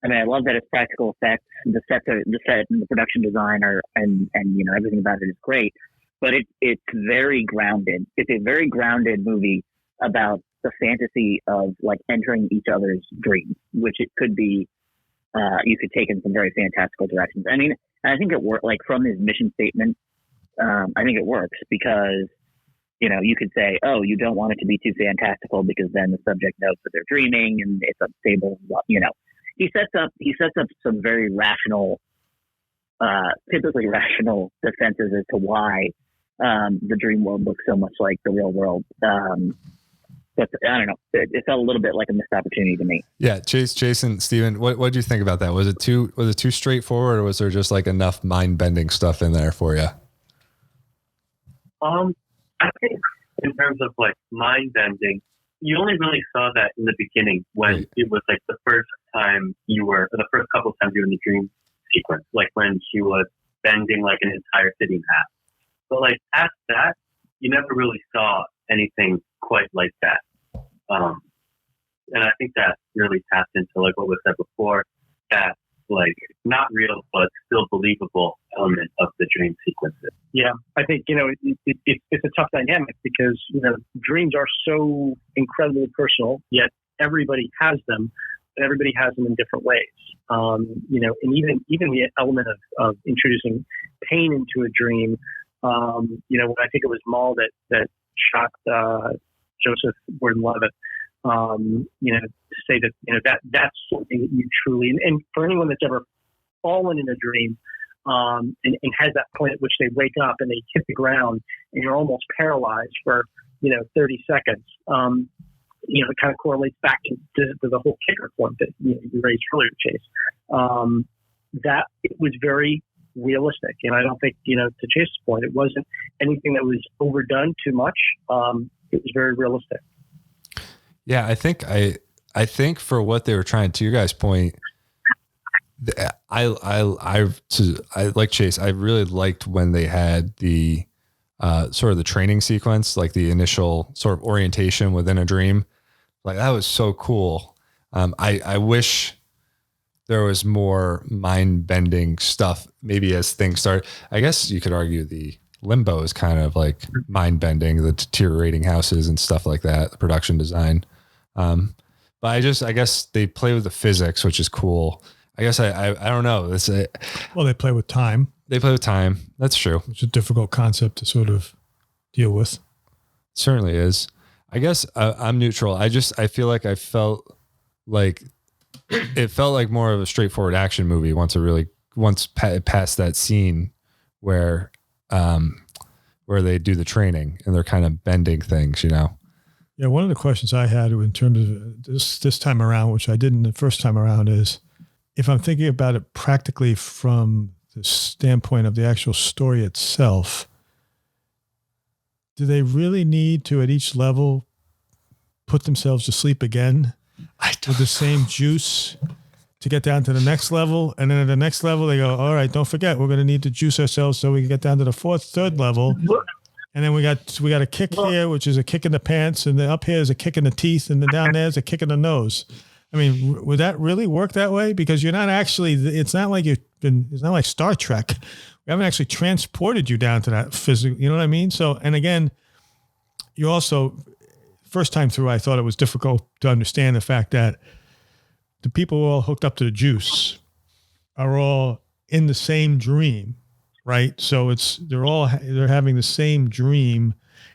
I mean, I love that it's practical effects. The set and the production design and everything about it is great, but it's very grounded. It's a very grounded movie about the fantasy of like entering each other's dreams, which it could be. You could take in some very fantastical directions. I mean, I think it worked. Like from his mission statement, I think it works because. You could say, oh, you don't want it to be too fantastical because then the subject knows that they're dreaming and it's unstable. He sets up some very rational, typically rational defenses as to why the dream world looks so much like the real world. But I don't know. It felt a little bit like a missed opportunity to me. Yeah, Jason, Stephen, what did you think about that? Was it too straightforward, or was there just like enough mind bending stuff in there for you? I think in terms of like mind bending, you only really saw that in the beginning when it was like the first couple of times you were in the dream sequence, like when she was bending like an entire city in half. But like past that, you never really saw anything quite like that. And I think that really tapped into like what was said before, that like not real but still believable element of the dream sequences. Yeah, I think it's a tough dynamic because dreams are so incredibly personal, yet everybody has them, but everybody has them in different ways. And even the element of introducing pain into a dream. When I think it was Maul that shot Joseph Gordon-Levitt. To say that that's something that you truly, and for anyone that's ever fallen in a dream, and has that point at which they wake up and they hit the ground and you're almost paralyzed for 30 seconds. It kind of correlates back to the whole kicker point that you raised earlier, Chase. That it was very realistic, and I don't think to Chase's point, it wasn't anything that was overdone too much. It was very realistic. Yeah, I think for what they were trying, to your guys' point, I like Chase. I really liked when they had the sort of the training sequence, like the initial sort of orientation within a dream. Like that was so cool. I wish there was more mind bending stuff. Maybe as things start, I guess you could argue the Limbo is kind of like mind bending, the deteriorating houses and stuff like that, the production design. But I guess they play with the physics, which is cool. I guess I don't know. Well, they play with time. They play with time. That's true. Which is a difficult concept to sort of deal with. It certainly is. I guess I'm neutral. I feel like it felt like more of a straightforward action movie once past that scene where they do the training and they're kind of bending things, Yeah, one of the questions I had in terms of this time around, which I didn't the first time around, is if I'm thinking about it practically from the standpoint of the actual story itself, do they really need to, at each level, put themselves to sleep again with the same juice to get down to the next level? And then at the next level, they go, all right, don't forget, we're going to need to juice ourselves so we can get down to the third level. And then we got a kick here, which is a kick in the pants, and then up here is a kick in the teeth, and then down there is a kick in the nose. I mean, would that really work that way? Because you're not actually, it's not like it's not like Star Trek. We haven't actually transported you down to that physical, you know what I mean? So, and again, you also, first time through, I thought it was difficult to understand the fact that the people who are all hooked up to the juice are all in the same dream, right? So they're having the same dream.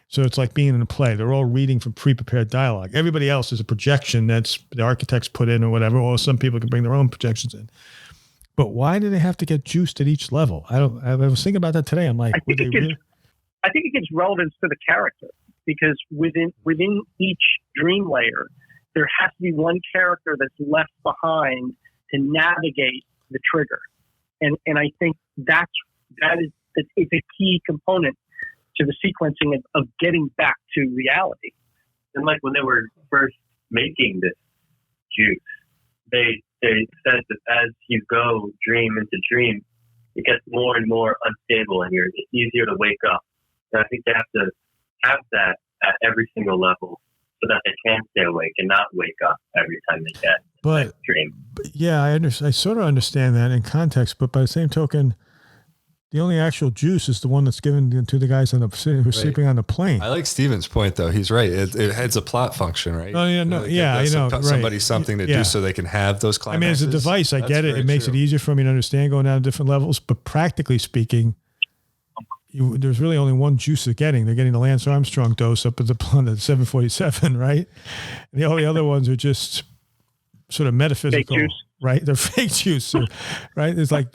So it's like being in a play. They're all reading from pre-prepared dialogue. Everybody else is a projection that's the architects put in or whatever, or some people can bring their own projections in. But why do they have to get juiced at each level? I was thinking about that today. I'm like, I think it gives relevance to the character, because within each dream layer, there has to be one character that's left behind to navigate the trigger, and I think it's a key component to the sequencing of getting back to reality. And like when they were first making this juice, they said that as you go dream into dream, it gets more and more unstable, and it's easier to wake up. And I think they have to have that at every single level so that they can stay awake and not wake up every time they get that dream. Yeah, I sort of understand that in context, but by the same token, the only actual juice is the one that's given to the guys who's sleeping on the plane. I like Steven's point, though. He's right. It's a plot function, right? Oh, yeah, no, yeah, I know. Somebody something to do so they can have those climaxes. I mean, as a device, I get it. It makes it easier for me to understand going down to different levels. But practically speaking, there's really only one juice they're getting. They're getting the Lance Armstrong dose up at the 747, right? And all the other ones are just sort of metaphysical. Fake juice. Right, they're fake juice, right? It's like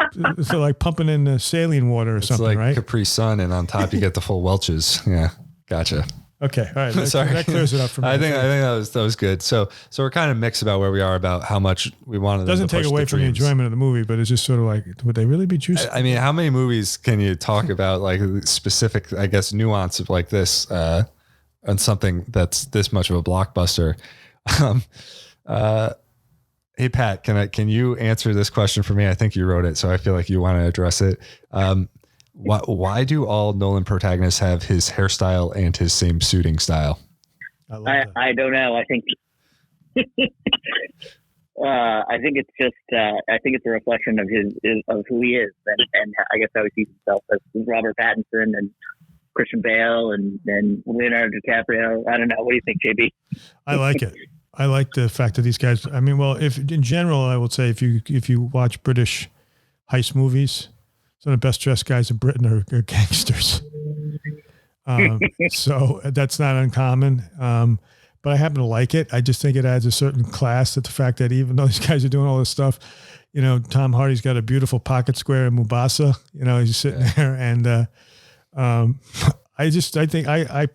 pumping in the saline water or something, like right? Capri Sun, and on top you get the full Welch's. Yeah, gotcha. Okay, all right. Sorry, that clears it up for me. I think that was good. So we're kind of mixed about where we are about how much we wanted. It doesn't take away from the enjoyment of the movie, but it's just sort of like, would they really be juicy? I mean, how many movies can you talk about like specific, I guess, nuance of like this on something that's this much of a blockbuster? Hey Pat, can you answer this question for me? I think you wrote it, so I feel like you want to address it. Why do all Nolan protagonists have his hairstyle and his same suiting style? I don't know. I think I think it's just I think it's a reflection of of who he is, and I guess how he sees himself as Robert Pattinson and Christian Bale and Leonardo DiCaprio. I don't know. What do you think, JB? I like it. I like the fact that these guys, I mean, well, if in general, I would say if you watch British heist movies, some of the best dressed guys in Britain are gangsters. So that's not uncommon. But I happen to like it. I just think it adds a certain class to the fact that even though these guys are doing all this stuff, Tom Hardy's got a beautiful pocket square in Mombasa, he's sitting there, and I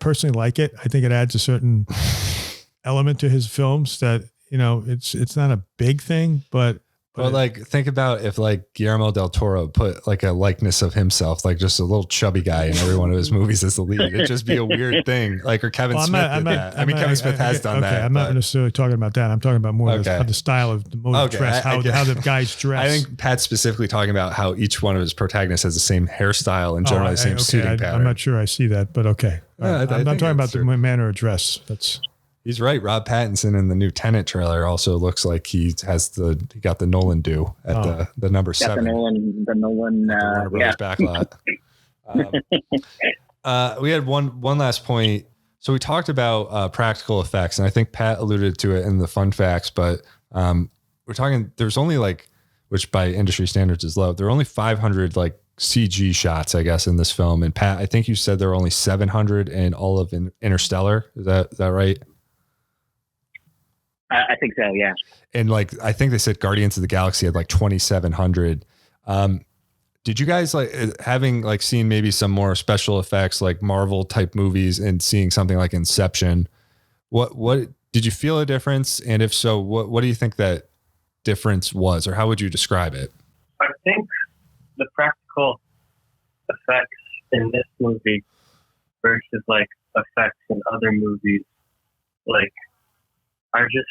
personally like it. I think it adds a certain element to his films that, it's not a big thing, but like think about if like Guillermo del Toro put like a likeness of himself, like just a little chubby guy in every one of his movies as the lead. It'd just be a weird thing. Like, or Kevin Smith did that. Kevin Smith has done that. I'm not necessarily talking about that. I'm talking about more the style of the mode of dress, how the guys dress. I think Pat's specifically talking about how each one of his protagonists has the same hairstyle and generally the same suiting pattern. I'm not sure I see that, but okay. I'm talking about the manner of dress. He's right. Rob Pattinson in the new Tenet trailer also looks like he got the Nolan do at the number 7. The Nolan Warner Brothers backlot. We had one last point. So we talked about practical effects, and I think Pat alluded to it in the fun facts, but we're talking, there's only which by industry standards is low. There are only 500 CG shots, I guess, in this film. And Pat, I think you said there are only 700 in all of Interstellar. Is that right? I think so, yeah. And I think they said Guardians of the Galaxy had 2,700. Did you guys having seen maybe some more special effects like Marvel type movies and seeing something like Inception? What did you feel a difference? And if so, what do you think that difference was, or how would you describe it? I think the practical effects in this movie versus effects in other movies are just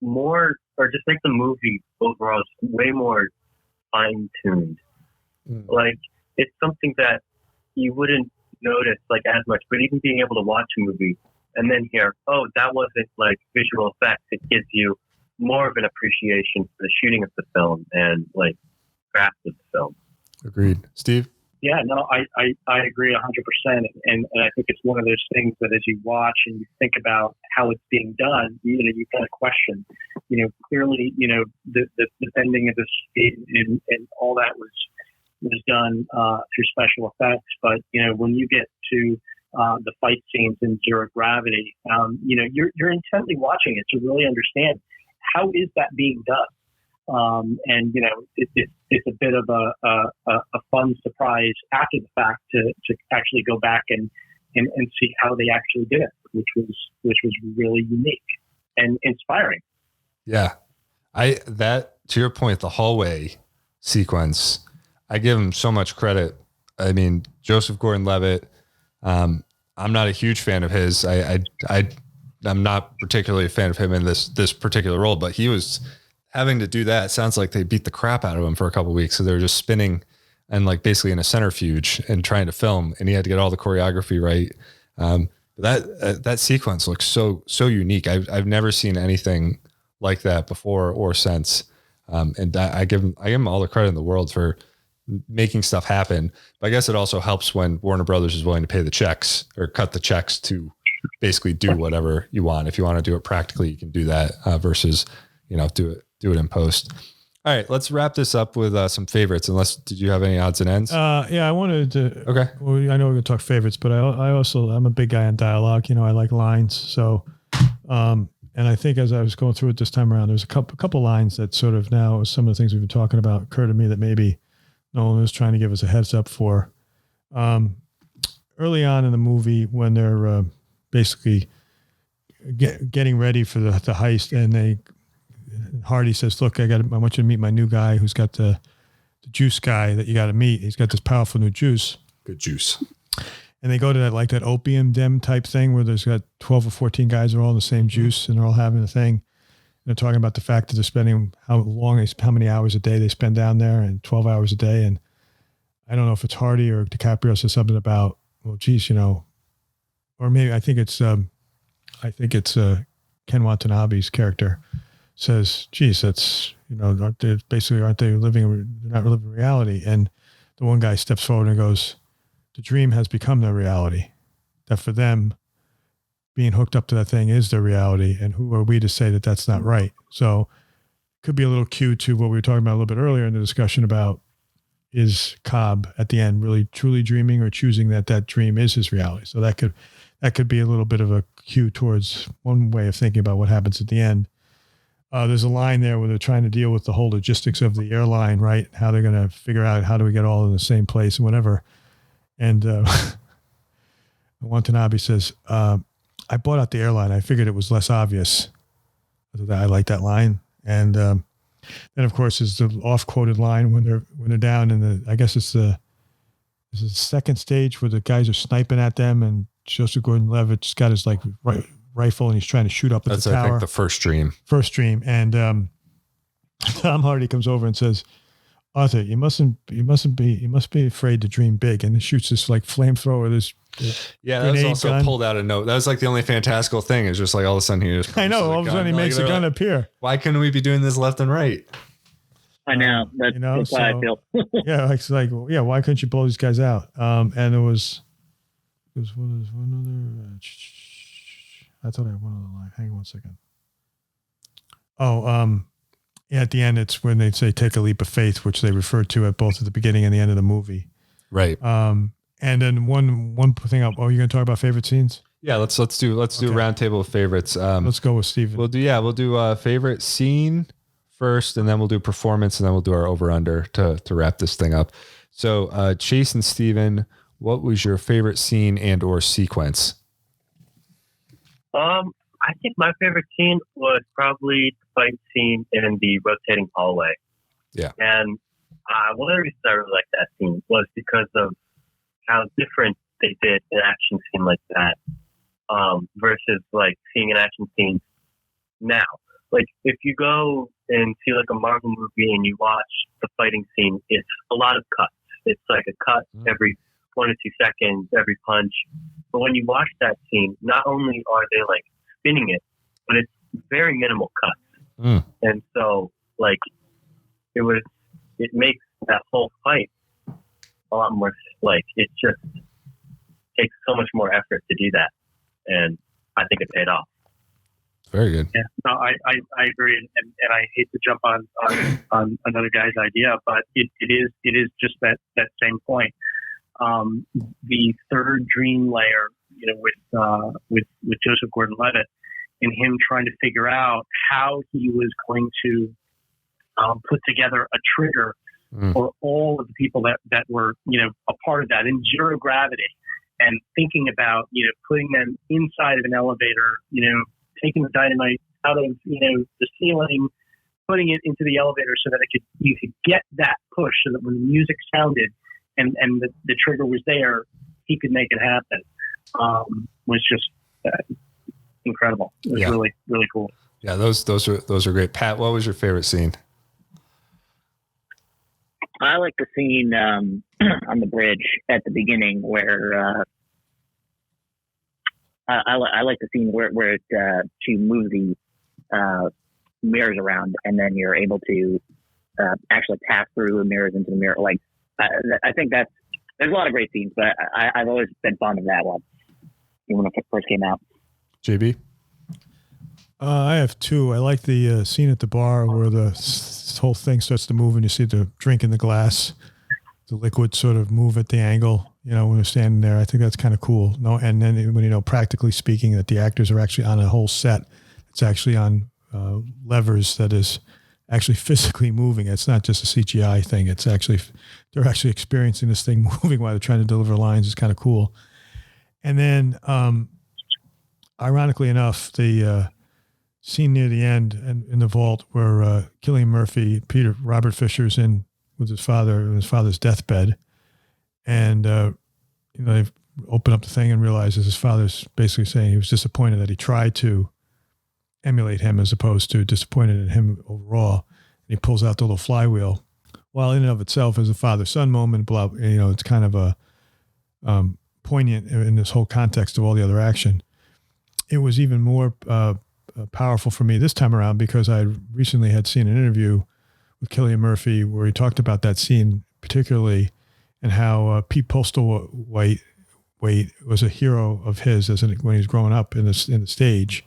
more, or just the movie overall is way more fine-tuned. It's something that you wouldn't notice as much, but even being able to watch a movie and then hear, oh, that wasn't visual effects, it gives you more of an appreciation for the shooting of the film and craft of the film. Agreed. Steve? Yeah, no, I agree 100%. And I think it's one of those things that as you watch and you think about how it's being done, you kind of question, clearly, the bending of the state and all that was done through special effects. But, when you get to the fight scenes in Zero Gravity, you're intently watching it to really understand how is that being done. And it's a bit of a fun surprise after the fact to actually go back and see how they actually did it, which was really unique and inspiring. Yeah. To your point, the hallway sequence, I give him so much credit. I mean, Joseph Gordon-Levitt, I'm not a huge fan of his. I'm not particularly a fan of him in this particular role, but he was having to do that. It sounds like they beat the crap out of him for a couple of weeks. So they were just spinning and like basically in a centrifuge and trying to film, and he had to get all the choreography right. That sequence looks so unique. I've never seen anything like that before or since. And I give him all the credit in the world for making stuff happen. But I guess it also helps when Warner Brothers is willing to pay the checks or cut the checks to basically do whatever you want. If you want to do it practically, you can do that versus, do it in post. All right, let's wrap this up with some favorites. Did you have any odds and ends? Yeah, I wanted to. Okay. Well, I know we're going to talk favorites, but I'm a big guy on dialogue. I like lines. So, and I think as I was going through it this time around, there's a couple lines that sort of now some of the things we've been talking about occur to me that maybe Nolan was trying to give us a heads up for. Early on in the movie, when they're basically getting ready for the heist, and Hardy says, "Look, I want you to meet my new guy who's got the juice guy that you got to meet. He's got this powerful new juice." Good juice. And they go to that opium den type thing where there's got 12 or 14 guys are all in the same juice and they're all having a thing. And they're talking about the fact that they're spending how many hours a day they spend down there, and 12 hours a day. And I don't know if it's Hardy or DiCaprio says something about, well, geez, or maybe I think it's Ken Watanabe's character says, geez, that's, aren't they not living reality? And the one guy steps forward and goes, the dream has become their reality. That for them, being hooked up to that thing is their reality. And who are we to say that that's not right? So it could be a little cue to what we were talking about a little bit earlier in the discussion about, is Cobb at the end really truly dreaming or choosing that dream is his reality? So that could be a little bit of a cue towards one way of thinking about what happens at the end. There's a line there where they're trying to deal with the whole logistics of the airline, right? How they're going to figure out how do we get all in the same place and whatever. And Watanabe says, I bought out the airline. I figured it was less obvious. I like that line. And then, of course, is the off-quoted line when they're down in I guess it's the second stage where the guys are sniping at them, and Joseph Gordon-Levitt's got his rifle and he's trying to shoot up at the tower. I think the first dream. And Tom Hardy comes over and says, Arthur, you must be afraid to dream big. And it shoots this flamethrower, this that was also gun. Pulled out a note. That was the only fantastical thing. It's just all of a sudden he just, I know, all of a sudden he makes a gun appear. Why couldn't we be doing this left and right? I know. That's why I feel. Yeah, why couldn't you blow these guys out? And there was one other. I thought I had one other line. Hang on one second. At the end, it's when they say "take a leap of faith," which they refer to at both at the beginning and the end of the movie. Right. And then one thing. You're going to talk about favorite scenes? Yeah, let's do a round table of favorites. Let's go with Steven. We'll do favorite scene first, and then we'll do performance, and then we'll do our over under to wrap this thing up. So, Chase and Steven, what was your favorite scene and or sequence? I think my favorite scene was probably the fight scene in the rotating hallway. Yeah. And one of the reasons I really liked that scene was because of how different they did an action scene like that versus seeing an action scene now. If you go and see a Marvel movie and you watch the fighting scene, it's a lot of cuts. It's a cut every 1 to 2 seconds, every punch. But when you watch that scene, not only are they spinning it, but it's very minimal cuts. And so it makes that whole fight a lot more it just takes so much more effort to do that. And I think it paid off. Very good. Yeah, no, I agree, and I hate to jump on another guy's idea, but it is just that same point. The third dream layer, with Joseph Gordon-Levitt, and him trying to figure out how he was going to put together a trigger for all of the people that were, a part of that in zero gravity, and thinking about, putting them inside of an elevator, taking the dynamite out of, the ceiling, putting it into the elevator so that you could get that push, so that when the music sounded and the trigger was there, he could make it happen. Was just incredible. It was really, really cool. Yeah, those are great. Pat, what was your favorite scene? I like the scene on the bridge at the beginning where I like the scene where she moves the mirrors around, and then you're able to actually pass through the mirrors into the mirror. Like I think there's a lot of great scenes, but I've always been fond of that one when it first came out. JB? I have two. I like the scene at the bar where the whole thing starts to move and you see the drink in the glass, the liquid sort of move at the angle, when they're standing there. I think that's kind of cool. No, and then when, practically speaking, that the actors are actually on a whole set. It's actually on levers that is actually physically moving. It's not just a CGI thing. It's actually, they're actually experiencing this thing moving while they're trying to deliver lines. It's kind of cool. And then, ironically enough, the scene near the end and in the vault where Cillian Murphy, Robert Fisher's in with his father's deathbed, and they open up the thing and realizes his father's basically saying he was disappointed that he tried to emulate him as opposed to disappointed in him overall. And he pulls out the little flywheel. While in and of itself is a father-son moment, blah, it's kind of a poignant in this whole context of all the other action. It was even more powerful for me this time around because I recently had seen an interview with Cillian Murphy where he talked about that scene particularly, and how Pete Postlethwaite was a hero of his when he was growing up in the stage,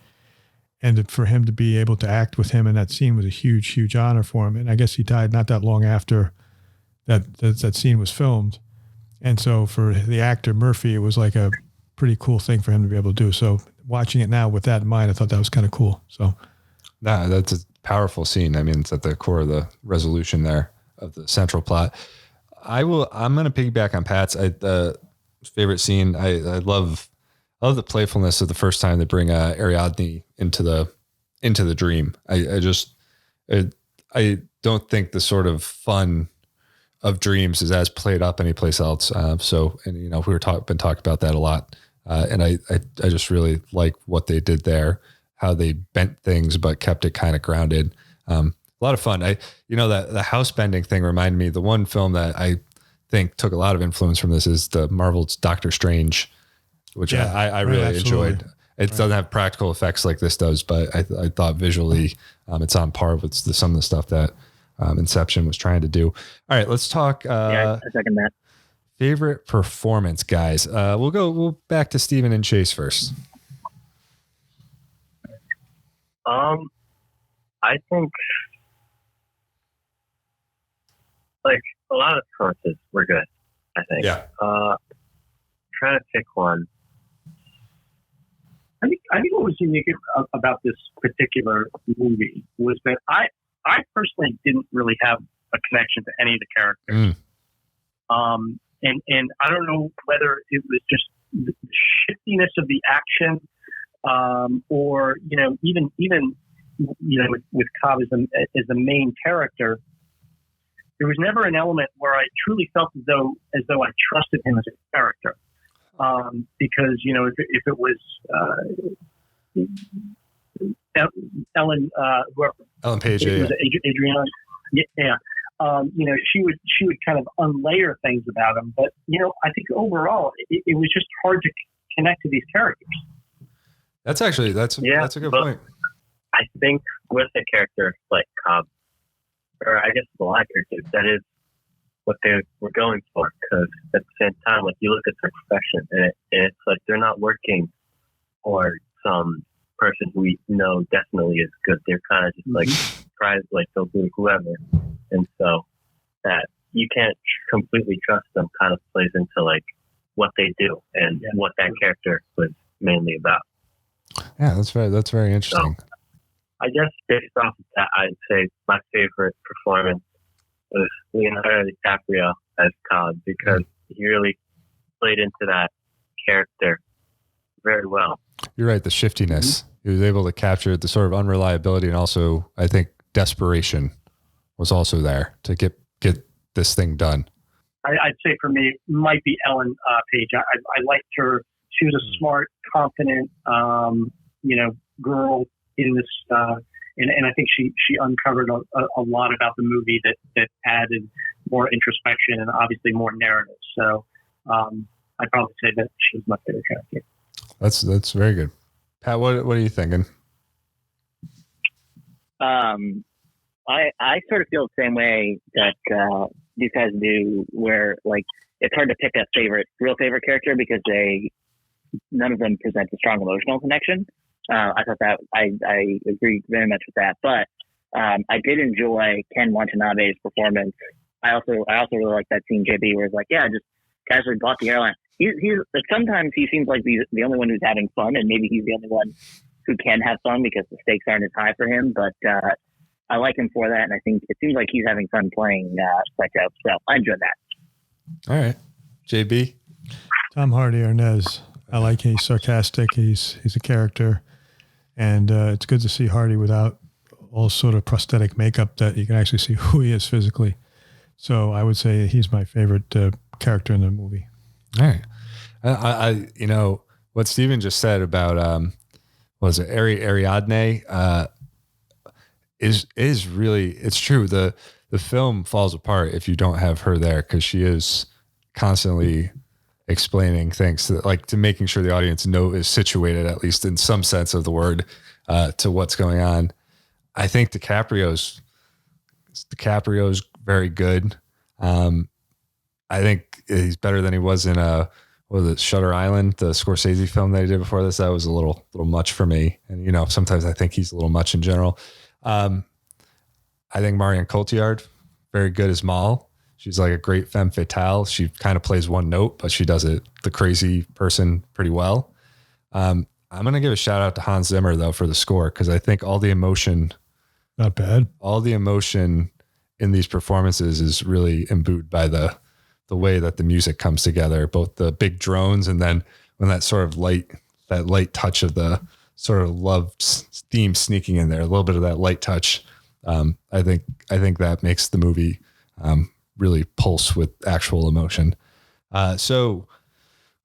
and for him to be able to act with him in that scene was a huge, huge honor for him. And I guess he died not that long after that scene was filmed, and so for the actor Murphy, it was like a pretty cool thing for him to be able to do. So watching it now with that in mind, I thought that was kind of cool. So, That's a powerful scene. I mean, it's at the core of the resolution there of the central plot. I'm going to piggyback on Pat's favorite scene. I love the playfulness of the first time they bring Ariadne into the dream. I don't think the sort of fun of dreams is as played up anyplace else. Been talking about that a lot. And I just really like what they did there, how they bent things, but kept it kind of grounded. A lot of fun. That the house bending thing reminded me, the one film that I think took a lot of influence from this is the Marvel's Doctor Strange, which I really enjoyed. It doesn't have practical effects like this does, but I thought visually it's on par with some of the stuff that Inception was trying to do. All right, let's talk. I second that. Favorite performance, guys. We'll back to Steven and Chase first. I think like a lot of performances were good. I think. Yeah. Trying to pick one. I think what was unique about this particular movie was that I personally didn't really have a connection to any of the characters. And I don't know whether it was just the shiftiness of the action, or even with Cobb as the main character, there was never an element where I truly felt as though I trusted him as a character, because if it was Ellen Page, Adriana, yeah. She would kind of unlayer things about him, but I think overall it was just hard to connect to these characters. That's a good point. I think with a character like Cobb, or I guess the lot of characters, that is what they were going for. Because at the same time, like you look at their profession, and it's like they're not working for some person who we know definitely is good. They're kind of just like try to like go through whoever. And so that you can't completely trust them kind of plays into like what they do and what that character was mainly about. Yeah, that's very interesting. So, I guess based off of that, I'd say my favorite performance was Leonardo DiCaprio as Todd, because he really played into that character very well. You're right. The shiftiness. He was able to capture the sort of unreliability, and also, I think, desperation was also there to get this thing done. I'd say for me, it might be Ellen Page. I liked her. She was a smart, confident, girl in this, and I think she uncovered a lot about the movie that added more introspection and obviously more narrative. So I'd probably say that she was my favorite character. That's very good. Pat, what are you thinking? I sort of feel the same way that these guys do, where like it's hard to pick a real favorite character because none of them present a strong emotional connection. I thought that I agree very much with that, but I did enjoy Ken Watanabe's performance. I also really like that scene, JB, where it's like, yeah, just casually bought the airline. He's like, sometimes he seems like the only one who's having fun, and maybe he's the only one who can have fun because the stakes aren't as high for him. But I like him for that, and I think it seems like he's having fun playing Psycho. So I enjoyed that. All right, JB. Tom Hardy, Arnez. I like he's sarcastic. He's a character, and it's good to see Hardy without all sort of prosthetic makeup that you can actually see who he is physically. So I would say he's my favorite character in the movie. All right. I what Steven just said about was it Ariadne is really, it's true. The film falls apart if you don't have her there, because she is constantly explaining things to making sure the audience is situated, at least in some sense of the word, to what's going on. I think DiCaprio's very good. I think he's better than he was in Shutter Island, the Scorsese film that he did before this. That was a little much for me. And, sometimes I think he's a little much in general. I think Marion Cotillard, very good as Mal. She's like a great femme fatale. She kind of plays one note, but she does it, the crazy person, pretty well. I'm going to give a shout out to Hans Zimmer, though, for the score, because I think all the emotion, not bad. All the emotion in these performances is really imbued by the way that the music comes together, both the big drones and then when that sort of light touch of the sort of love theme sneaking in there, a little bit of that light touch. I think that makes the movie really pulse with actual emotion. So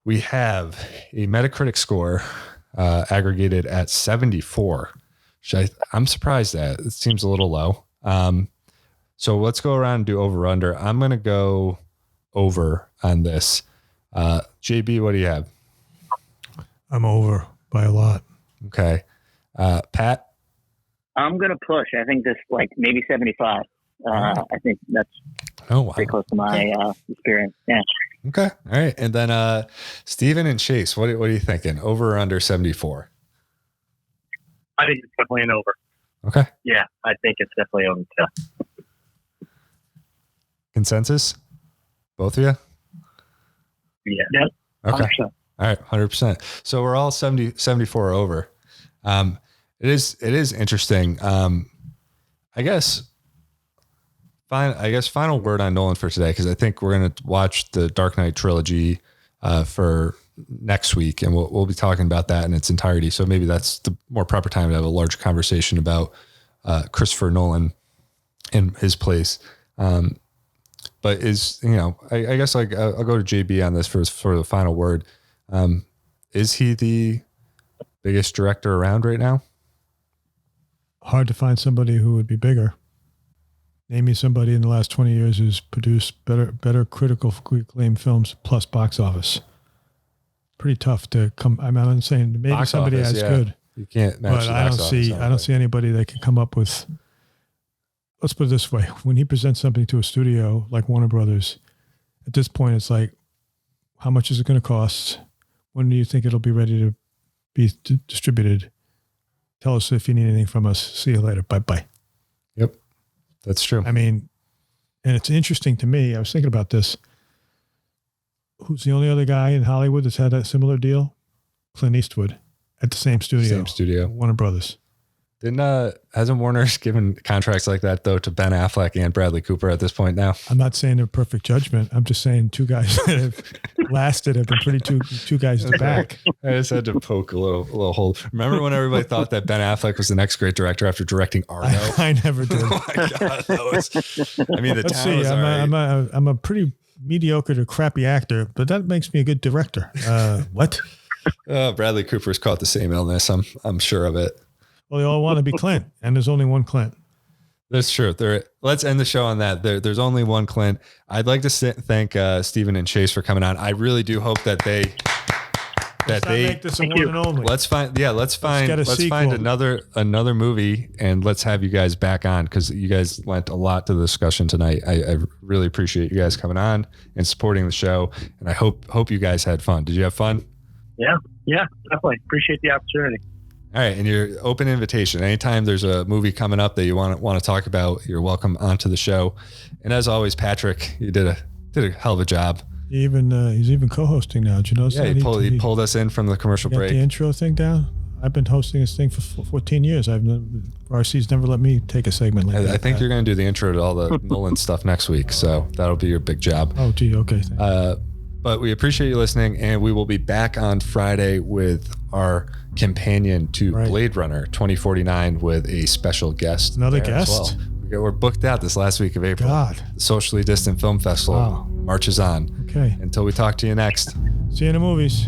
we have a Metacritic score aggregated at 74, which I'm surprised at. It seems a little low. So let's go around and do over under. I'm going to go over on this. JB, what do you have? I'm over by a lot. Okay. Pat? I'm going to push. I think this maybe 75. I think that's pretty close to my experience. Yeah. Okay. All right. And then Steven and Chase, what are you thinking? Over or under 74? I think it's definitely an over. Okay. Yeah, I think it's definitely over too. Consensus? Both of you? Yeah. Yep. Okay. 100%. All right. 100%. So we're all 74 over. It is interesting. I guess final word on Nolan for today, because I think we're going to watch the Dark Knight trilogy for next week, and we'll be talking about that in its entirety. So maybe that's the more proper time to have a large conversation about Christopher Nolan and his place. But I guess I'll go to JB on this for the final word. Is he the biggest director around right now? Hard to find somebody who would be bigger. Name me somebody in the last 20 years who's produced better critical acclaimed films plus box office. Pretty tough to come. I'm not saying maybe box somebody office, as yeah. good. You can't match. But I don't see anybody that can come up with. Let's put it this way: when he presents something to a studio like Warner Brothers, at this point, it's like, how much is it going to cost? When do you think it'll be ready to be distributed? Tell us if you need anything from us. See you later. Bye-bye. Yep. That's true. I mean, and it's interesting to me. I was thinking about this. Who's the only other guy in Hollywood that's had a similar deal? Clint Eastwood at the same studio. Same studio. Warner Brothers. Hasn't Warner given contracts like that though to Ben Affleck and Bradley Cooper at this point now? I'm not saying they're perfect judgment. I'm just saying two guys that have lasted have been pretty two guys to back. I just had to poke a little hole. Remember when everybody thought that Ben Affleck was the next great director after directing Argo? I never did. Oh my God, I mean, Let's see. I'm a pretty mediocre to crappy actor, but that makes me a good director. What? Bradley Cooper's caught the same illness. I'm sure of it. Well, they all want to be Clint, and there's only one Clint. That's true. Let's end the show on that. There's only one Clint. I'd like to thank Stephen and Chase for coming on. I really do hope that they make this a one and only. Let's find another movie, and let's have you guys back on, because you guys lent a lot to the discussion tonight. I really appreciate you guys coming on and supporting the show, and I hope you guys had fun. Did you have fun? Yeah, definitely. Appreciate the opportunity. All right, and your open invitation. Anytime there's a movie coming up that you want to talk about, you're welcome onto the show. And as always, Patrick, you did a hell of a job. He's even co-hosting now. Did you notice? Yeah, he pulled us in from the commercial break. The intro thing down. I've been hosting this thing for 14 years. RC's never let me take a segment like that. I think you're going to do the intro to all the Nolan stuff next week, so that'll be your big job. Oh, gee, okay. But we appreciate you listening, and we will be back on Friday with our companion to Blade Runner 2049 with a special guest. Another guest? Well. We're booked out this last week of April. God. The Socially Distant Film Festival marches on. Okay. Until we talk to you next. See you in the movies.